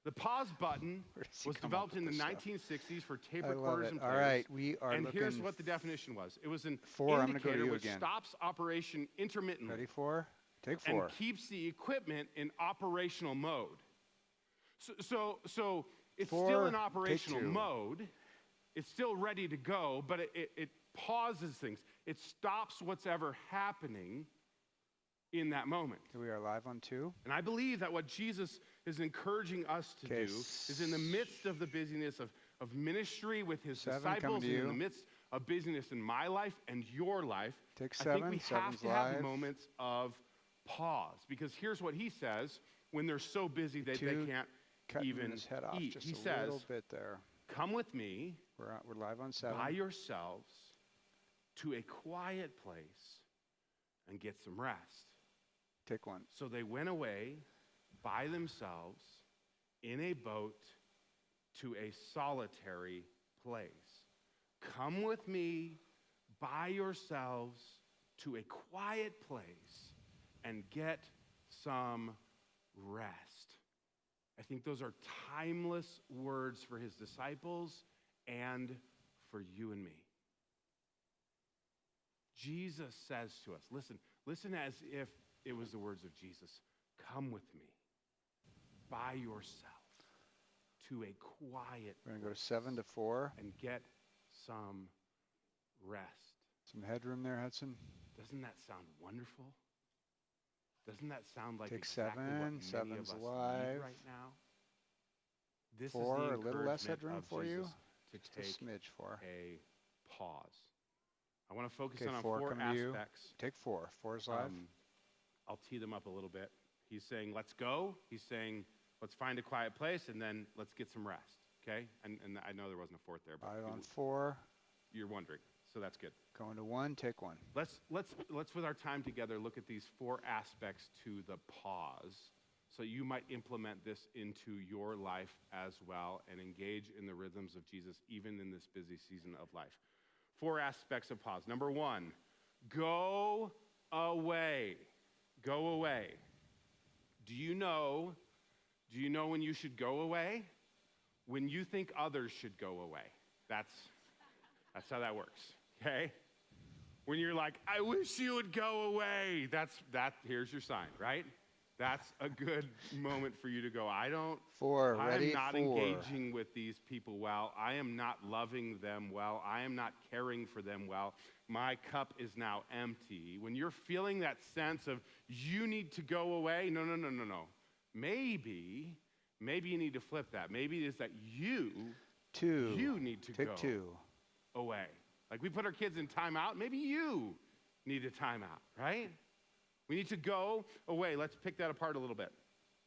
The pause button Where does he was come up developed with in the this stuff? 1960s for tape I love recorders it. and All players. right, we are And looking. here's what the definition was. It was an 4, I'm gonna go to indicator you which again. stops operation intermittently Ready, 4? Take and 4. keeps the equipment in operational mode. So It's 4, still in take operational 2. mode. It's still ready to go, but it pauses things. It stops what's ever happening in that moment. We are live on 2. And I believe that what Jesus is encouraging us to do is in the midst of the busyness of ministry with his 7 disciples, coming to and in the you. midst of busyness in my life and your life, Take I think 7. we have 7's to have live. moments of pause. Because here's what he says when they're so busy they 2, can't cutting even his head off eat. just He a says, little bit there. come with me We're live on 7. by yourselves to a quiet place and get some rest. Take 1. So they went away by themselves in a boat to a solitary place. Come with me by yourselves to a quiet place and get some rest. I think those are timeless words for his disciples and for you and me. Jesus says to us, listen as if it was the words of Jesus. Come with me by yourself to a quiet We're going to go to 7 to 4. and get some rest. Some headroom there, Hudson. Doesn't that sound wonderful? Doesn't that sound like Take exactly 7. what many of 7's us live. need right now? This 4, is the a little less encouragement headroom of for you. Jesus to Just a take smidge 4. a pause. I want to focus Okay, on 4 four coming to you. aspects. Take 4. 4's live. I'll tee them up a little bit. He's saying, let's go. He's saying, let's find a quiet place, and then let's get some rest, okay? And I know there wasn't a 4th there, but 5 on 4. you're wondering, so that's good. Going to 1. Take 1. Let's with our time together, look at these 4 aspects to the pause, so you might implement this into your life as well and engage in the rhythms of Jesus, even in this busy season of life. 4 aspects of pause. Number 1, go away. Go away. Do you know when you should go away? When you think others should go away. That's how that works, okay? When you're like, I wish you would go away. Here's your sign, right? That's a good moment for you to go. 4, ready, I'm not 4. engaging with these people well. I am not loving them well. I am not caring for them well. My cup is now empty. When you're feeling that sense of you need to go away, no. Maybe you need to flip that. Maybe it is that you 2. need to Take go 2. away. Like we put our kids in timeout, maybe you need a timeout, right? We need to go away. Let's pick that apart a little bit,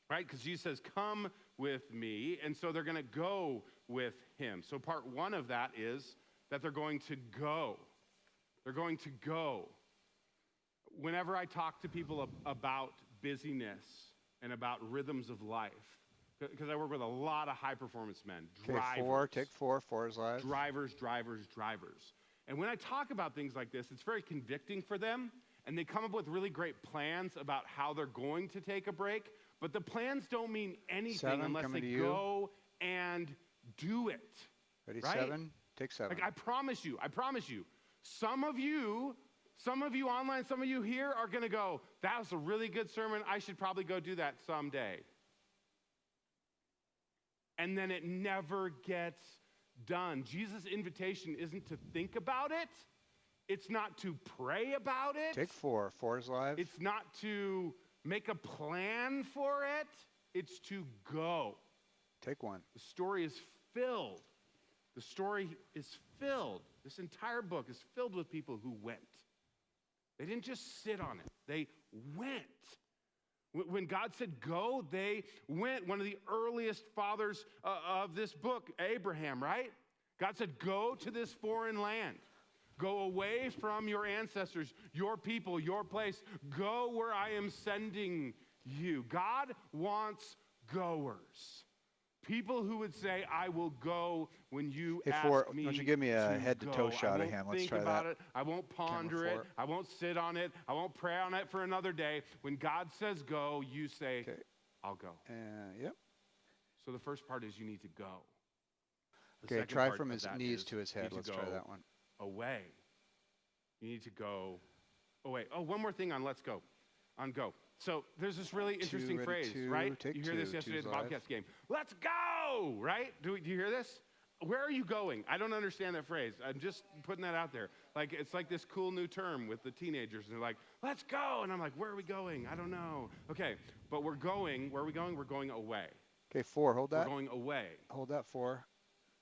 right? Because Jesus says, come with me, and so they're going to go with him. So part 1 of that is that they're going to go. They're going to go. Whenever I talk to people about busyness and about rhythms of life, because I work with a lot of high-performance men, Okay, 4. Take 4. 4 is live. drivers. And when I talk about things like this, it's very convicting for them, and they come up with really great plans about how they're going to take a break, but the plans don't mean anything 7 unless they coming to you. go and do it. Ready, right? 7. Take 7. Like I promise you, some of you online, some of you here are going to go, that was a really good sermon. I should probably go do that someday. And then it never gets done. Jesus' invitation isn't to think about it. It's not to pray about it. Take 4. 4 is live. It's not to make a plan for it. It's to go. Take 1. The story is filled. This entire book is filled with people who went. They didn't just sit on it. They went. When God said go, they went. One of the earliest fathers of this book, Abraham, right? God said, go to this foreign land. Go away from your ancestors, your people, your place. Go where I am sending you. God wants goers. People who would say, I will go when you ask 4, me. why don't you give me a head-to-toe go. shot I of him? won't Let's think try about that. it. I won't ponder Camera it. 4. I won't sit on it. I won't pray on it for another day. When God says go, you say, Okay. I'll go. Yep. So the first part is you need to go. The Okay, second try part from of his that knees is to his you head. need Let's to try go that one. away. You need to go away. Oh, one more thing on let's go. On go. So there's this really interesting ready, phrase, 2, right? take You hear 2, this yesterday at 2's the live. Bobcats game. Let's go! go, right? Do you hear this? Where are you going? I don't understand that phrase. I'm just putting that out there. Like, it's like this cool new term with the teenagers. And they're like, let's go. And I'm like, where are we going? I don't know. Okay, but we're going. Where are we going? We're going away. Okay, 4. Hold that. We're going away. Hold that 4.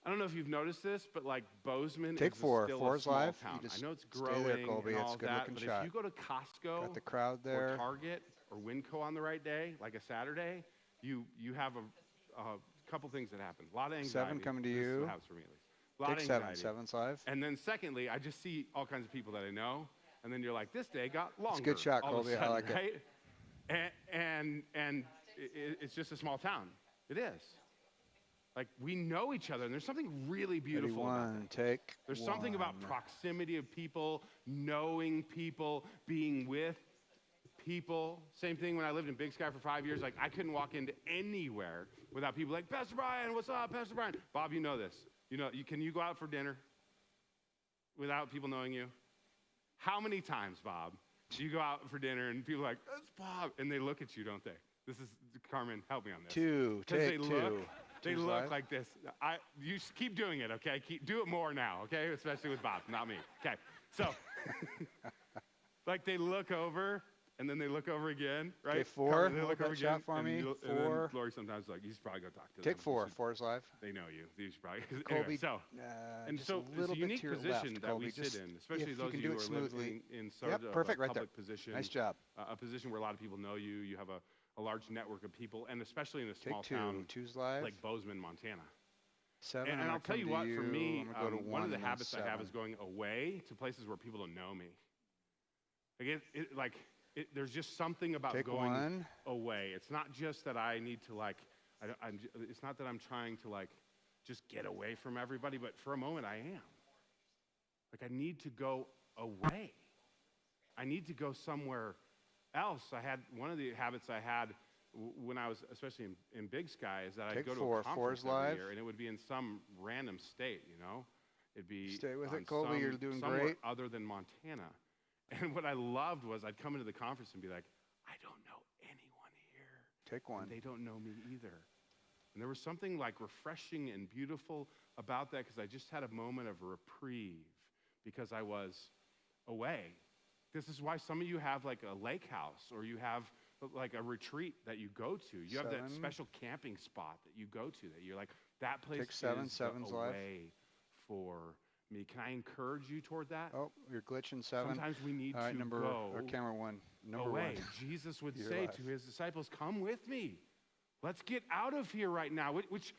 I don't know if you've noticed this, but like Bozeman Take is 4. still 4 a is small live. town. You just I know it's stay growing there, Colby. and It's all a good that, looking but shot. if you go to Costco Got the crowd or there. Target or Winco on the right day, like a Saturday, you have a couple things that happen. A lot of anxiety. 7 coming to This is you. what happens for me at least. A lot Take of 7. anxiety. 7's live. And then secondly, I just see all kinds of people that I know, and then you're like, this day got longer. It's a good shot, all of a Colby. I sudden, like it. right? And it's just a small town. It is. Like, we know each other, and there's something really beautiful about that. Take There's something about 1. proximity of people, knowing people, being with people. Same thing when I lived in Big Sky for 5 years. Like, I couldn't walk into anywhere without people like, Pastor Brian, what's up, Pastor Brian? Bob, you know this. You know, can you go out for dinner without people knowing you? How many times, Bob, do you go out for dinner and people are like, that's Bob, and they look at you, don't they? This is, Carmen, help me on this. 2. Take 2. They 2's look live. like this. You just keep doing it, okay? Do it more now, okay? Especially with Bob, not me. Okay, so, like they look over, and then they look over again, right? Okay, 4. Carmen, they Hold look that over shot again, for and me. and 4. then Lori sometimes like, he's probably gonna talk to them. Take You 4. should- 4's live. They know you. You should probably. Colby, Anyway, so. And just so a it's little a bit unique to your position left, that Colby. we sit Just in, if especially you those of can you do who it are smoothly. living in sort Yep, of perfect a right there. public position. Nice job. A position where a lot of people know you. You have a large network of people, and especially in a small Take 2. town 2's live. like Bozeman, Montana. 7. And I'm I'll gonna tell come you to what, for me, I'm gonna go to one of the and then habits I have 7. is going away to places where people don't know me. There's just something about Take going 1. away. It's not just that I need to it's not that I'm trying to just get away from everybody, but for a moment I am. Like, I need to go away. I need to go somewhere else. One of the habits I had when I was, especially in Big Sky, is that I'd Take go to 4. a conference 4's every live. year, and it would be in some random state, you know? It'd be Stay with on it, Colby. You're doing somewhere great. other than Montana. And what I loved was I'd come into the conference and be like, I don't know anyone here. Take 1. And they don't know me either. And there was something refreshing and beautiful about that, because I just had a moment of reprieve because I was away. This is why some of you have a lake house, or you have a retreat that you go to. You have that 7. special camping spot that you go to that you're like, that place Take 7. is 7's the live. away for me. Can I encourage you toward that? Oh, you're glitching 7. Sometimes we need All right, to or go camera 1. Number away. 1. Jesus would You're say live. to his disciples, come with me. Let's get out of here right now, which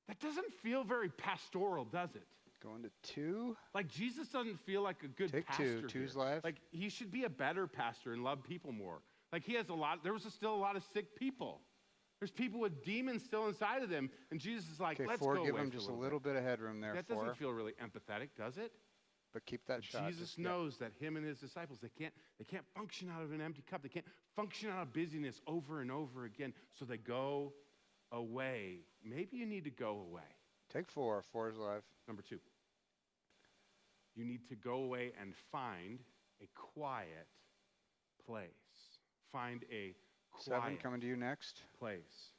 that doesn't feel very pastoral, does it? Going to 2. Like, Jesus doesn't feel like a good Take pastor 2. 2's here. live. Like, he should be a better pastor and love people more. Like, there was still a lot of sick people. There's people with demons still inside of them, and Jesus is like, Okay, let's 4. go Give away him for just a little little bit of headroom there. That 4. doesn't feel really empathetic, does it? But keep that shot. Jesus Just- yeah. knows that him and his disciples, they can't function out of an empty cup. They can't function out of busyness over and over again. So they go away. Maybe you need to go away. Take 4. 4's live. Number 2, you need to go away and find a quiet place. Find a 7 quiet coming to you next. place.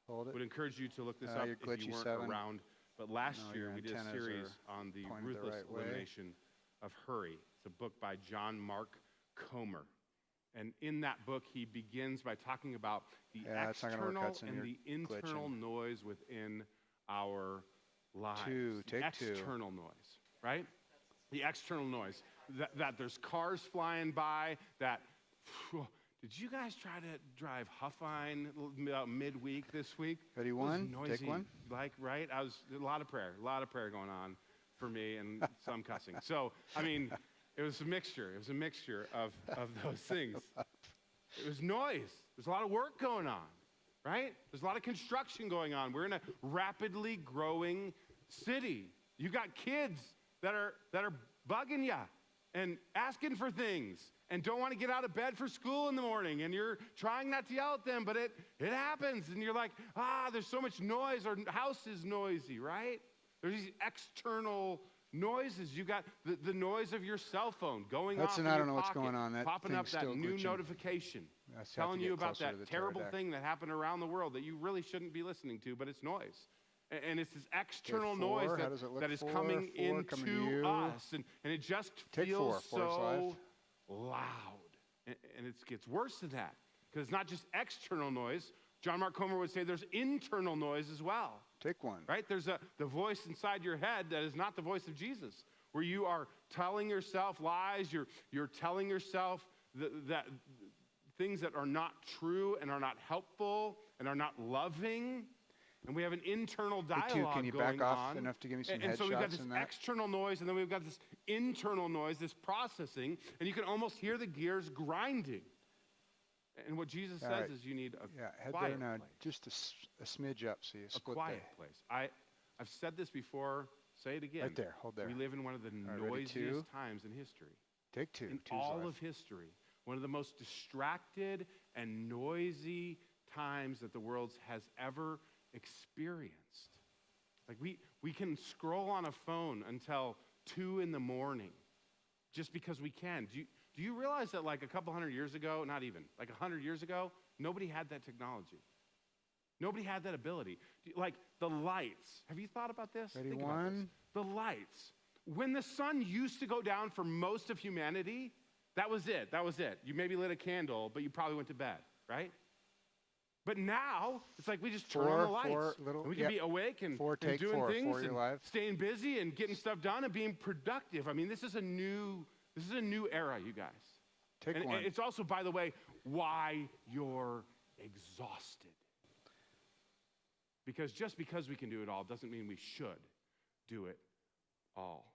Hold it. Would encourage you to look this up you're if glitchy, you weren't 7. around. But last No, year your we did a antennas series are on the pointed the ruthless right way. elimination of hurry. It's a book by John Mark Comer. And in that book, he begins by talking about the Yeah, it's not gonna work, external Hudson. and You're the internal glitching. noise within our lives. 2. The Take 2. external noise, right? The external noise. That there's cars flying by, that, did you guys try to drive Huffine about midweek this week? Ready, It was 1? noisy, Take 1. Right? A lot of prayer going on for me, and some cussing. So, I mean, it was a mixture. It was a mixture of those things. It was noise. There's a lot of work going on, right? There's a lot of construction going on. We're in a rapidly growing city. You got kids that are bugging you and asking for things and don't want to get out of bed for school in the morning, and you're trying not to yell at them, but it happens, and you're like, there's so much noise. Our house is noisy, right? There's these external noises. You got the noise of your cell phone going off Hudson, in I your don't know what's pocket, going on. That popping up thing's that still new glitching. notification, I just have to telling you get about closer to that the terrible pterodactyl. thing that happened around the world that you really shouldn't be listening to, but it's noise. And it's this external Okay, noise four. How does it look? that is Four, coming four, coming to into you. us, and it just Take feels four. Four's so loud. And it gets worse than that, because it's not just external noise. John Mark Comer would say there's internal noise as well. Take one. Right? There's the voice inside your head that is not the voice of Jesus, where you are telling yourself lies, you're telling yourself that things that are not true and are not helpful and are not loving. And we have an internal dialogue Hey, can you going back off on. enough to give me some And so we've got headshots this in that? external noise, and then we've got this internal noise, this processing, and you can almost hear the gears grinding. And what Jesus All says right. is you need a Yeah, head quiet there now, place. just a smidge up so you A split quiet place. I've said this before, say it again. Right there, hold there. We live in one of the All right, ready, two. noisiest times in history. Take two. In Two's all live. of history, one of the most distracted and noisy times that the world has ever experienced. Like we can scroll on a phone until 2 a.m. just because we can. Do you realize that like a couple hundred years ago, not even, like 100 years ago, nobody had that technology. Nobody had that ability. Like the lights. Have you thought about this? Ready, Think about this. one. The lights. When the sun used to go down for most of humanity, that was it. That was it. You maybe lit a candle, but you probably went to bed, right? But now, it's like we just turn on the lights. And we can be awake and take doing four. things Four, you're and live. staying busy and getting stuff done and being productive. I mean, this is a new era, you guys. Take And one. it's also, by the way, why you're exhausted. Because just because we can do it all doesn't mean we should do it all.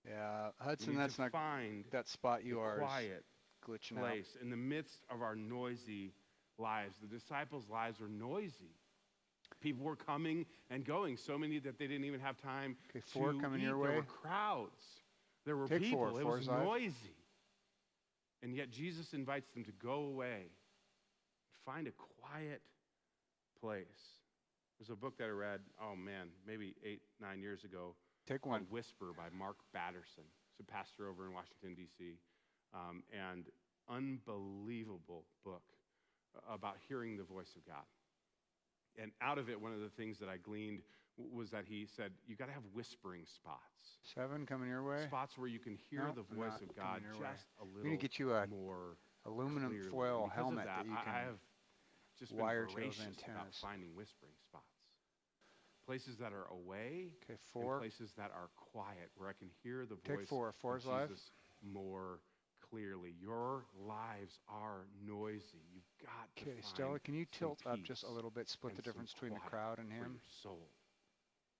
Yeah, We Hudson, need that's to not find that spot you a are is quiet glitching out. place in the midst of our noisy lives. The disciples' lives were noisy. People were coming and going, so many that they didn't even have time Okay, four to coming eat. your There way. were crowds. There were Take people. four. It Four's was live. noisy. And yet Jesus invites them to go away, find a quiet place. There's a book that I read, oh man, maybe 8-9 years ago. Take one. Called Whisper by Mark Batterson. He's a pastor over in Washington, D.C. And unbelievable book about hearing the voice of God. And out of it, one of the things that I gleaned was that he said, you got to have whispering spots. 7 coming your way. Spots where you can hear Nope, the voice not of God coming your way. just a We little need to get you a more aluminum clearly. foil And because of helmet that you I can have just wire been to those voracious about antennas. finding whispering spots. Places that are away, Okay, and 4. places that are quiet, where I can hear the Take voice four. of Four's live. Jesus more clearly. Your lives are noisy. You've got to Okay, find Stella, can you some tilt up just a peace little bit, split and the some difference between the quiet crowd and for him? your soul.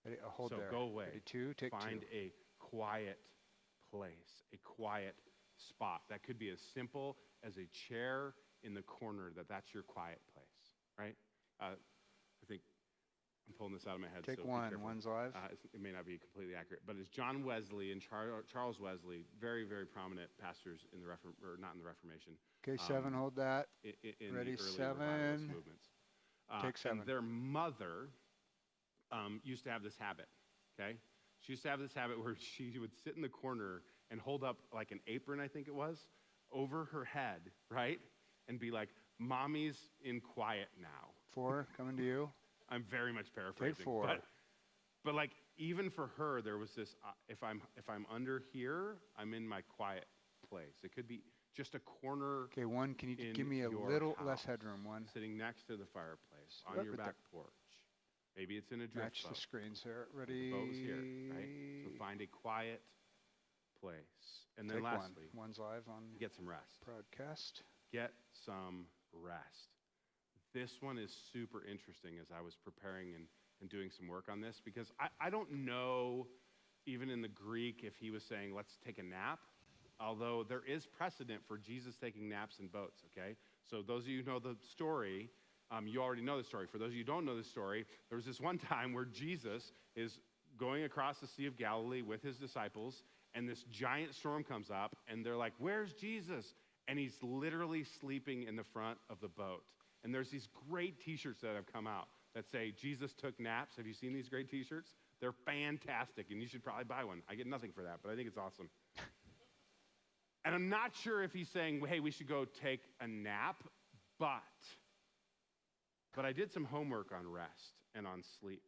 Ready, hold So there. go away. Ready, 2, take Find 2. a quiet place, a quiet spot. That could be as simple as a chair in the corner, that's your quiet place, right? I think I'm pulling this out of my head. Take so be one. careful. One's live. It may not be completely accurate, but it's John Wesley and Charles Wesley, very, very prominent pastors in the not in the Reformation. Okay, 7, hold that. In Ready, the early 7. revivalist movements. Take 7. And their mother used to have this habit, okay? She used to have this habit where she would sit in the corner and hold up like an apron, I think it was, over her head, right? And be like, mommy's in quiet now. 4, coming to you. I'm very much paraphrasing. Take 4. But like even for her, there was this, if I'm under here, I'm in my quiet place. It could be just a corner. Okay, 1, can you in give me a your little less house, headroom? 1. Sitting next to the fireplace, on Right your there. back porch. Maybe it's in a drift Match boat. the screens here. The Ready. boat's here, right? So find a quiet place. And then Take lastly, 1. One's live on get some rest. broadcast. Get some rest. This one is super interesting as I was preparing and doing some work on this, because I don't know, even in the Greek, if he was saying, let's take a nap, although there is precedent for Jesus taking naps in boats, okay? So those of you who know the story, you already know the story. For those of you who don't know the story, there was this one time where Jesus is going across the Sea of Galilee with his disciples, and this giant storm comes up, and they're like, where's Jesus? And he's literally sleeping in the front of the boat. And there's these great t-shirts that have come out that say, Jesus took naps. Have you seen these great t-shirts? They're fantastic, and you should probably buy one. I get nothing for that, but I think it's awesome. And I'm not sure if he's saying, hey, we should go take a nap, but I did some homework on rest and on sleep.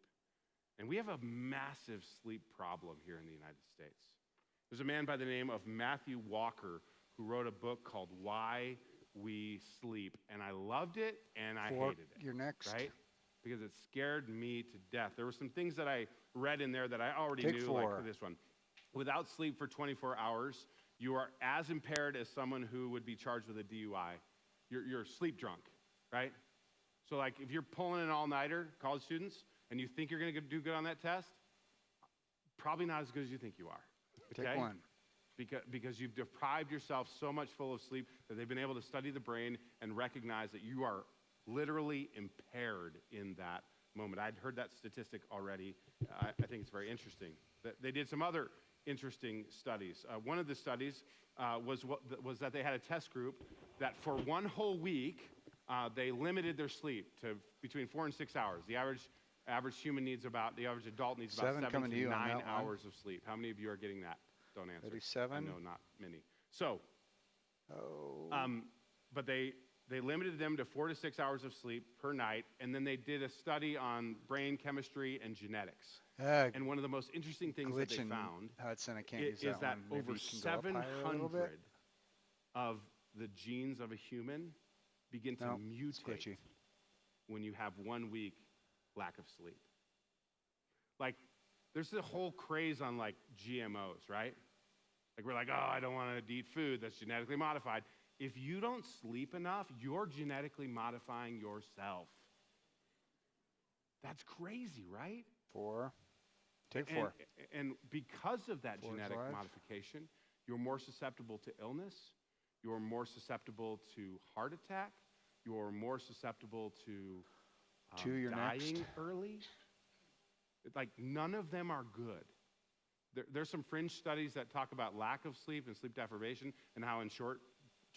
And we have a massive sleep problem here in the United States. There's a man by the name of Matthew Walker who wrote a book called Why We Sleep. And I loved it and I hated it. You're next. Right? Because it scared me to death. There were some things that I read in there that I already Take knew, 4. like this one. Without sleep for 24 hours, you are as impaired as someone who would be charged with a DUI. You're sleep drunk, right? So like if you're pulling an all-nighter, college students, and you think you're going to do good on that test, probably not as good as you think you are. Okay? Take 1. Because you've deprived yourself so much full of sleep that they've been able to study the brain and recognize that you are literally impaired in that moment. I'd heard that statistic already. I think it's very interesting. They did some other interesting studies. One of the studies was that they had a test group that for one whole week, they limited their sleep to between 4 and 6 hours. The average human needs about, the average adult needs about 7 to 9 hours of sleep. How many of you are getting that? Don't answer. 37? I know, not many. So, but they limited them to 4 to 6 hours of sleep per night, and then they did a study on brain chemistry and genetics. And one of the most interesting things that they found Hudson, I can't use is that one. over 700 of the genes of a human begin to mutate when you have 1 week lack of sleep. Like, there's a whole craze on like GMOs, right? Like we're like, oh, I don't want to eat food that's genetically modified. If you don't sleep enough, you're genetically modifying yourself. That's crazy, right? 4. Take 4. And because of that 4 is genetic live. modification, you're more susceptible to illness. You're more susceptible to heart attack. You're more susceptible to 2, you're dying next. early. Like, none of them are good. There's some fringe studies that talk about lack of sleep and sleep deprivation and how in short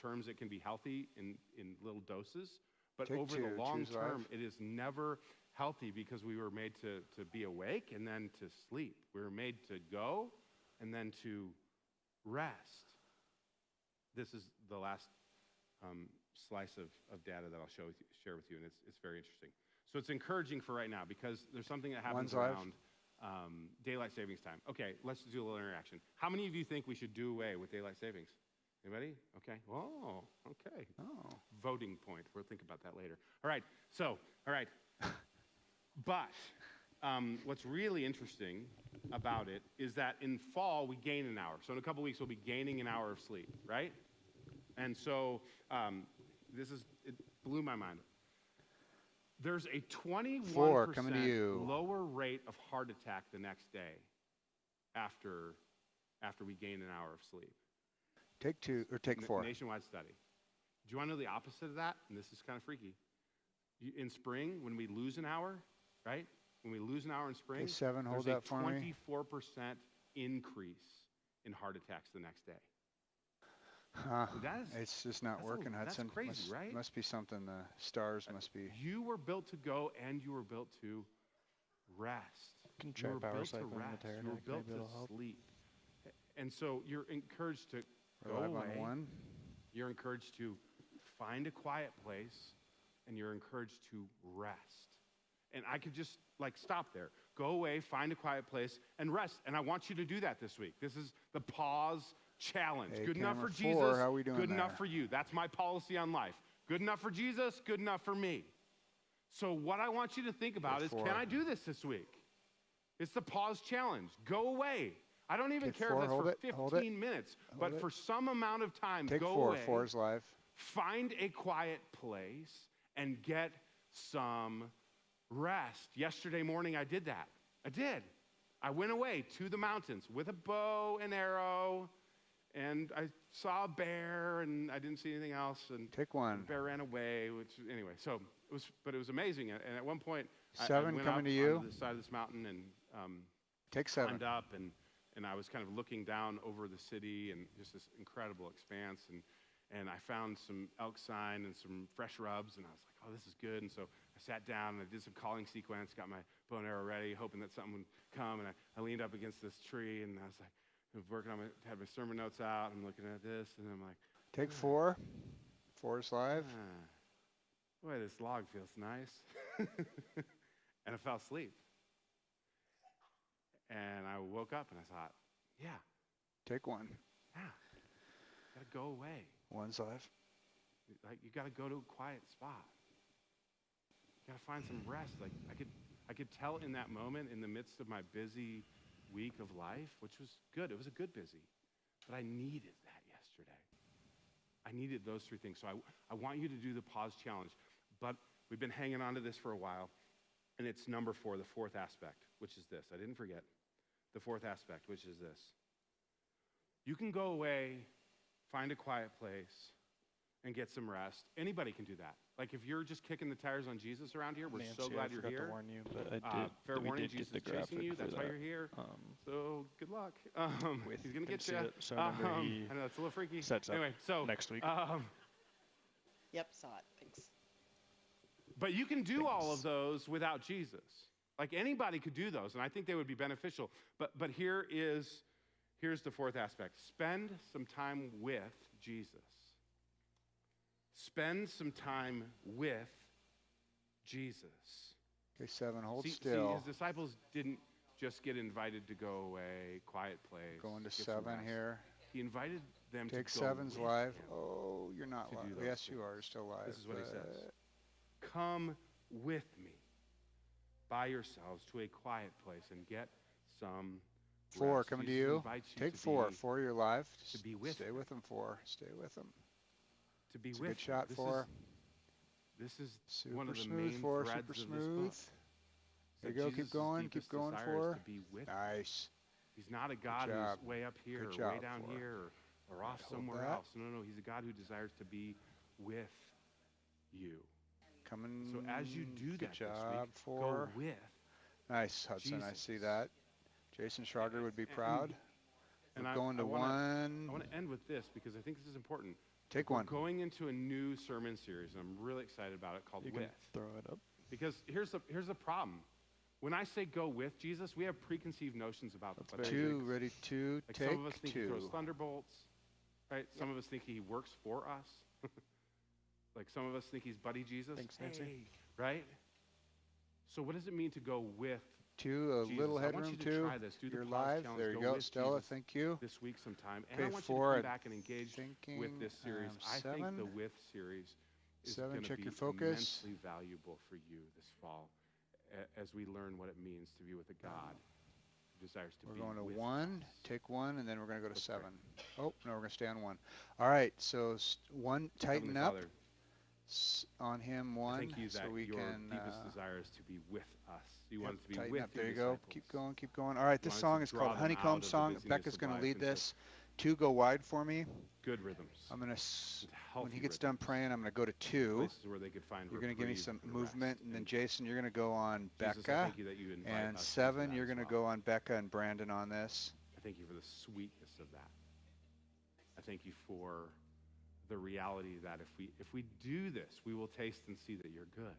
terms it can be healthy in little doses. But Take over 2, the long choose term, life. it is never healthy because we were made to be awake and then to sleep. We were made to go and then to rest. This is the last slice of data that I'll share with you, and it's very interesting. So it's encouraging for right now because there's something that happens around daylight savings time. Okay, let's do a little interaction. How many of you think we should do away with daylight savings? Anybody? Okay. Oh, okay. Oh. Voting point. We'll think about that later. All right. So, all right. But what's really interesting about it is that in fall, we gain an hour. So in a couple weeks, we'll be gaining an hour of sleep, right? And so it blew my mind. There's a 21% lower rate of heart attack the next day after we gain an hour of sleep. Take 2 or take 4. Nationwide study. Do you want to know the opposite of that? And this is kind of freaky. In spring, when we lose an hour, right? When we lose an hour in spring, Okay, 7, hold there's that for me. a 24% increase in heart attacks the next day. It's just not working, Hudson. That's crazy, right? Must be something. The stars must be. You were built to go, and you were built to rest. Can You try were power built to cycling the rest. tire You were deck, built maybe to it'll help. sleep. And so you're encouraged to go We're live away. on 1. You're encouraged to find a quiet place, and you're encouraged to rest. And I could just stop there. Go away, find a quiet place, and rest. And I want you to do that this week. This is the pause challenge. Hey, good enough for camera 4, Jesus, how we doing good enough there? for you. That's my policy on life. Good enough for Jesus, good enough for me. So what I want you to think about is, 4. can I do this week? It's the pause challenge. Go away. I don't even Okay, care 4, if hold that's it, for hold 15 it. minutes, Hold but it. for some amount of time, Take go 4. away. 4 is live. Find a quiet place and get some rest. Yesterday morning, I did that. I did. I went away to the mountains with a bow and arrow, and I saw a bear, and I didn't see anything else. And Take 1. the bear ran away, anyway. So it was amazing. And at one point, 7 I went coming up to you. onto the side of this mountain and Take 7. climbed up, and I was kind of looking down over the city and just this incredible expanse. and I found some elk sign and some fresh rubs, and I was like, oh, this is good. And so I sat down and I did some calling sequence, got my bow and arrow ready, hoping that something would come, and I leaned up against this tree, and I was like, working on had my sermon notes out, I'm looking at this, and I'm like, Take 4. 4 is live. Boy, this log feels nice. And I fell asleep. And I woke up and I thought, yeah. Take 1. Yeah. Gotta go away. 1's live. Like, you gotta go to a quiet spot. You gotta find some rest. Like, I could tell in that moment, in the midst of my busy week of life, which was good. It was a good busy. But I needed that yesterday. I needed those 3 things. So I want you to do the pause challenge. But we've been hanging on to this for a while. And it's number 4, the 4th aspect, which is this. I didn't forget. The 4th aspect, which is this. You can go away, find a quiet place, and get some rest. Anybody can do that. Like, if you're just kicking the tires on Jesus around here, we're so glad you're here. To warn you, but I did. Fair we warning, did Jesus get the is chasing you. graphic That's for why that. you're here. So good luck. He's gonna get see you. it. So remember he I know it's a little freaky. sets up Anyway, so next week. Yep, saw it. Thanks. But you can do all of those without Jesus. Like, anybody could do those, and I think they would be beneficial. But here's the 4th aspect. Spend some time with Jesus. Spend some time with Jesus. Okay, 7. Hold See, still. his disciples didn't just get invited to go away, quiet place. Going to get some 7 rest. here. He invited them Take to go 7's with live. him. Oh, you're not to do live. those Yes, you things. are. You're still live. This is what he says. but- Come with me by yourselves to a quiet place and get some 4 rest. coming to Jesus you. invites you Take to 4. be- 4, you're live. to be with Stay him. with him. 4. Stay with him. To be It's a with good shot, him. 4. This is Super one of the smooth, main 4. threads Super of this smooth. book. There you That go. Jesus' Keep going. Keep deepest going, desire is 4. to be with him. Nice. He's not a God job. who's way up here Good or way job, down 4. here or off Hold somewhere that. else. No. He's a God who desires to be with you. Coming. So as you do good that job, this week, 4. go with. Nice, Hudson. I see Jesus. that. Jason Schrager would be proud. And We're I- going to I wanna- 1. I want to end with this because I think this is important. Take We're 1. going into a new sermon series, and I'm really excited about it, called You With. can throw it up. Because here's the problem. When I say go with Jesus, we have preconceived notions about what that 2. is. Ready 2. Like, Take some of us think he throws 2. thunderbolts, right? Some of us think he works for us. Like, some of us think he's buddy Jesus. Thanks, Nancy. Hey, right? So what does it mean to go with 2. A Jesus? little I want headroom. you to 2. try this. Do the You're pause live. challenge. There you Go go, with Stella. Jesus Thank you. this week sometime? And I Okay, want you to 4. come back and engage Thinking. with this series. I think 7. the With series is 7, going to check be your focus. immensely valuable for you this fall as we learn what it means to be with a God who desires to We're be going to with 1. us. Take 1, and then we're going to go to Let's pray. 7. Oh, no, we're going to stay on 1. All right, so 1, tighten Heavenly up. Father, On him, 1. thank you so that we your can. deepest desire is to be with us. You want us to be tighten with up. your There you go. disciples. Keep going. Keep going. All right, this Want us song to is draw called them out Honeycomb of the Song. busyness Becca's of going to life lead into this. 2, go wide for me. Good rhythms. I'm going to, into when he healthy gets done rhythms, praying, I'm going to go to 2. places where they could find You're going to give me reprieve some and movement, rest. and then Jason, you're going to go on Jesus, I Becca. thank you that you invite And us into 7, that you're as going to well. go on Becca and Brandon on this. I thank you for the sweetness of that. I thank you for the reality that if we do this, we will taste and see that you're good.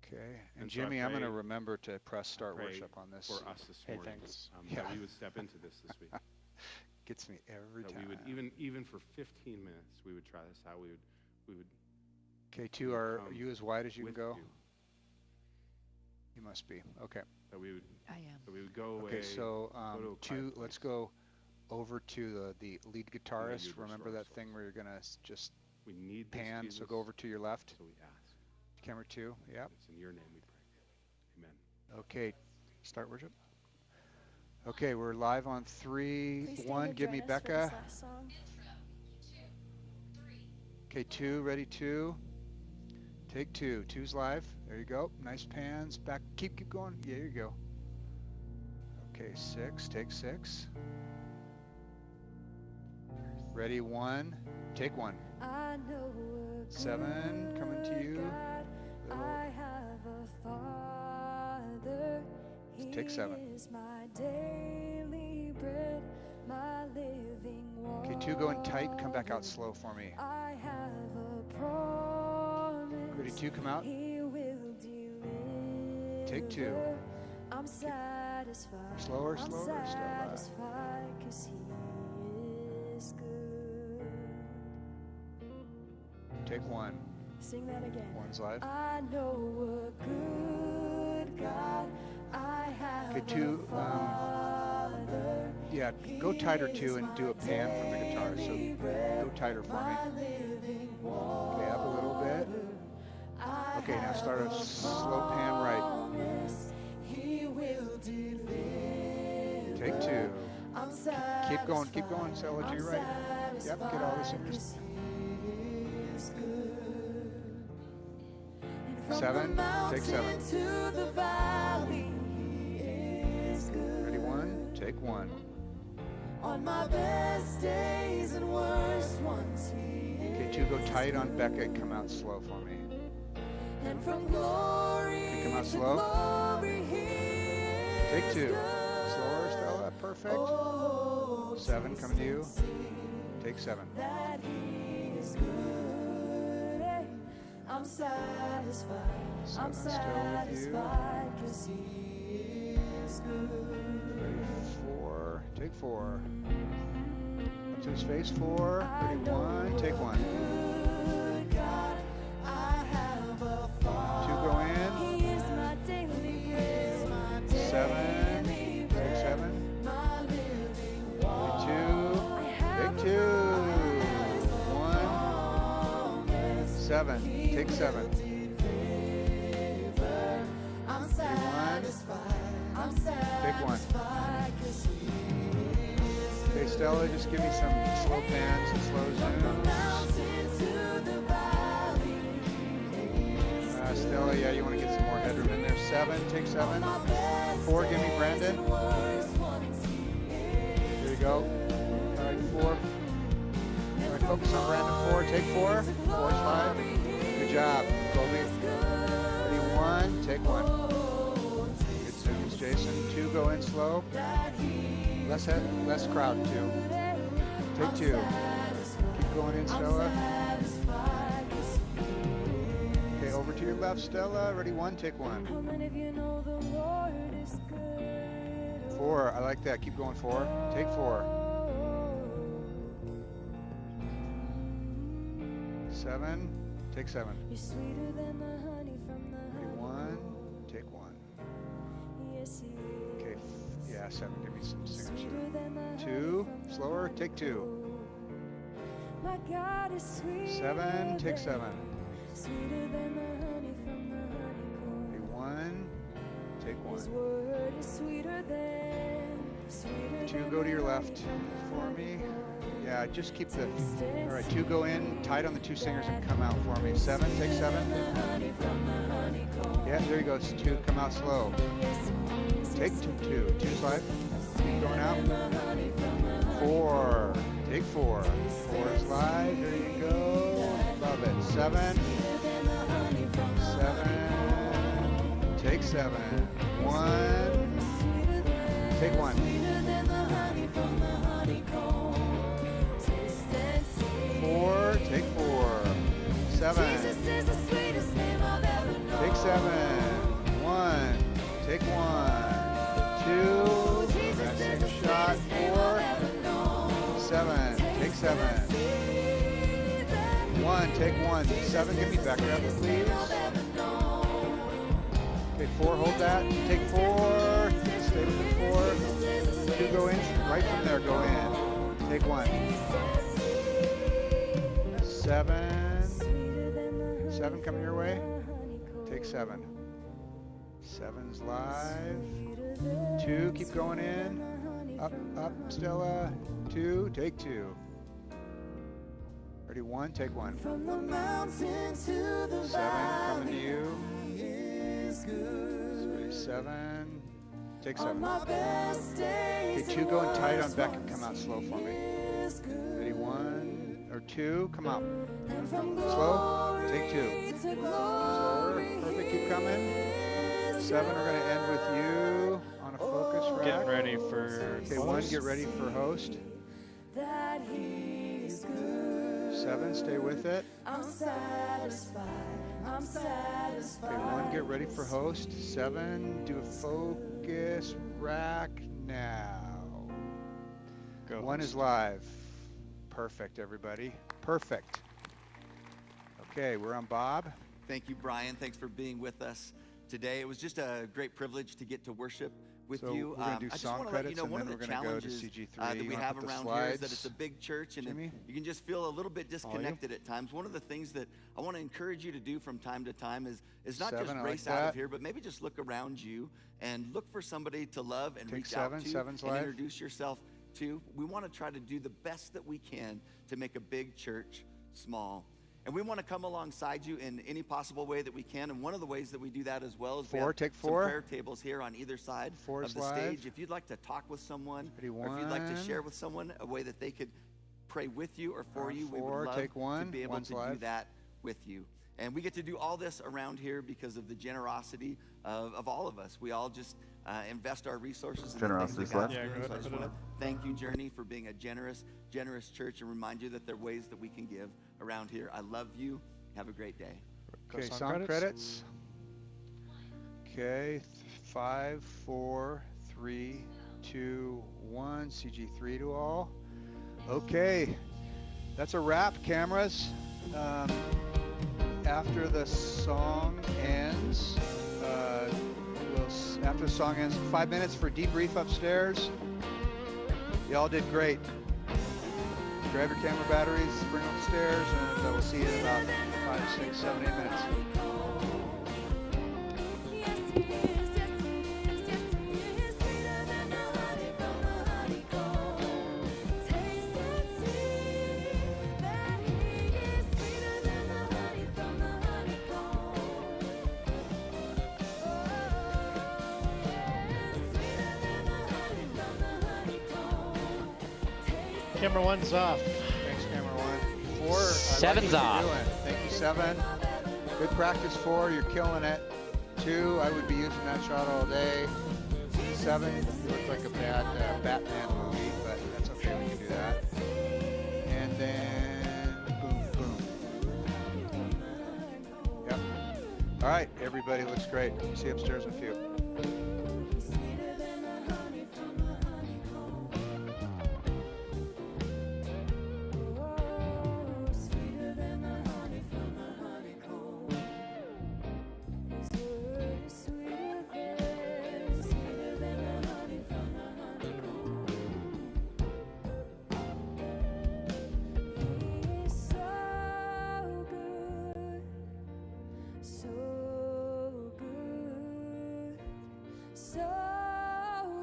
Okay. And And so I Jimmy, I'm going to pray- remember to press start pray worship on this. For us this Hey, morning, thanks. Yeah. that we would step into this week. Gets me every That time. we would even for 15 minutes, we would try this out. We would Okay, 2, would are come you as wide as you can with go? you. You must be. Okay. That we would I am. that we would go away. Okay, so go to a quiet 2, let's place. go over to the lead guitarist. restore Remember our that souls. thing where you're going to just We need this, pan, so Jesus, go over to your left. So we ask. Camera 2, yep. It's in your name we pray. Amen. Okay, start worship. Okay, we're live on 3, 1, give me Becca. Okay, 2, ready 2. Take 2, 2's live. There you go. Nice pans. Back, keep going. Yeah, here you go. Okay, 6, take 6. Ready 1, take 1. 7, coming to you. Take 7. Okay, 2, go in tight, come back out slow for me. Ready, 2, come out. Take 2. Slower, slower, Stella. Take 1. Sing that again. 1's live. I know a good God. I have Okay, 2, yeah, go tighter 2 and do a pan from the guitar. So go tighter for me. Okay, up a little bit. Okay, now start a slow pan right. Take 2. Keep going, Stella, to your right. Yep, get all the singers. 7, take 7. Ready, 1, take 1. On my best days and worst ones, Okay, 2, go tight on Becca, come out slow for me. and from glory Come out to slow. glory, he Take is 2. good. Slower, Stella, perfect. Oh, 7, coming to you. Take 7. that he is good. Hey, I'm satisfied. I'm 7 still with you. satisfied 'cause he is good. Ready, 4, take 4. Up to his face, 4. Ready, 1, take 1. Good God, I have a 2, go in. He is my daily bread, my daily 7, take 7. my living Ready, water. 2, take 2. 1, 7, take 7. I'm satisfied. I'm Take 1. satisfied 'cause he is Okay, Stella, just give me some slow pans and slow zooms. mountain to the valley. Stella, yeah, you want to get some more headroom in there. 7, take 7. 4, give me Brandon. There you go. All right, 4. All right, focus on Brandon. 4, take 4. 4's 5. Good job, Colby. Ready, 1, take 1. Good zooms, Jason. 2, go in slow. Less crowd, 2. Take 2. Keep going in, Stella. Okay, over to your left, Stella. Ready, 1, take 1. How many of you know the Lord is good? 4, I like that. Keep going, 4. Take 4. 7, take 7. You're sweeter than the honey from the Ready, honey. 1, take 1. Yes, he is. Okay, yeah, 7, give me some singers Sweeter here. than the honey 2, from the slower, take 2. My God is sweet. 7, take 7. Sweeter than the honey from the honeycomb. Ready, 1, take His 1. word is sweeter than. 2, go to your left for me. Yeah, just keep the. All right, 2, go in, tight on the 2 singers and come out for me. 7, take 7. Yeah, there he goes. 2, come out slow. Take 2. 2's live. Keep going out. 4, take 4. 4's live. There you go. Love it. 7. 7. Take 7. 1. Take 1. 4. Take 4. 7. Take 7. 1. Take 1. 2. That's a shot. 4. 7. Take 7. 1. Take 1. 7. Give me back up, please. Okay, 4. Hold that. Take 4. Stay with the 4. 2. Go in. Right from there. Go in. Take 1. 7. 7 coming your way. Take 7. 7's live. 2, keep going in. Up, Stella. 2, take 2. Ready, 1, take 1. From the mountain to the 7 coming to you. Ready, 7. Take 7. Okay, 2 going tight on Becca. Come out slow for me. Ready, 1 or 2. Come out. Slow. Take 2. Slower. Perfect. Keep coming. 7 are going to end with you on a focus Getting ready for Okay, 1, get ready for host. That he's good. 7, stay with it. I'm satisfied. I'm satisfied. Okay, 1, get ready for host. 7, do a focus rack now. Go 1 is live. Perfect, everybody. Perfect. Okay, we're on Bob. Thank you, Brian. Thanks for being with us today. It was just a great privilege to get to worship with So you. we're gonna do I just song want to let you credits, know and one then of the we're gonna go to challenges CG3. that You we wanna have put the around here is that slides, it's a big church, and Jimmy? you can just feel a little bit disconnected at times. One of the things that I want to encourage you to do from time to time is not 7, just I race like out that. of here, but maybe just look around you and look for somebody to love and Take reach 7, out to 7's and live. introduce yourself to. We want to try to do the best that we can to make a big church small. And we want to come alongside you in any possible way that we can. And one of the ways that we do that as well is we 4, have take some 4. prayer tables here on either side 4 of is the live. stage. If you'd like to talk with someone, Ready, or if you'd like to 1. share with someone a way that they could pray with you or for you, we 4, would love take 1. to be able 1's to do live. that with you. And we get to do all this around here because of the generosity of all of us. We all just invest our resources in the things that God's Yeah, go doing. ahead So I and just put it want to thank you, Journey, for being a generous church, and remind you that there are ways that we can give around here. I love you. Have a great day. Go Okay, song song credits. Okay, 5, 4, 3, 2, 1. CG3 to all. Okay, that's a wrap, cameras. After the song ends, after the song ends, 5 minutes for debrief upstairs. Y'all did great. Grab your camera batteries, bring them upstairs, and we'll see you in about 5, 6, 7, 8 minutes. Yes, he is. Yes, he is. Yes, he is. Sweeter than the honey from the honeycomb. Taste and see that he is sweeter than the honey from the honeycomb. Oh, yes, sweeter than the honey from the honeycomb. Taste Camera 1's off. Thanks, camera 1. 4, I like 7's what you're off. doing. Thank you, 7. Good practice. 4, you're killing it. 2, I would be using that shot all day. 7, you look like a bad Batman movie, but that's okay, we can do that. And then, boom, boom. Yep. All right, everybody looks great. See you upstairs in a few. sweeter than the honey from the honeycomb. Oh, sweeter than the honey from the honeycomb. His word is sweeter than the honey from the honeycomb. He's so good, so good, so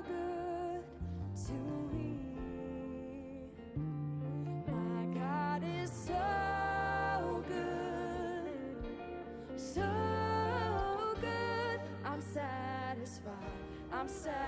good to me. My God is so good, so good. I'm satisfied. I'm satisfied.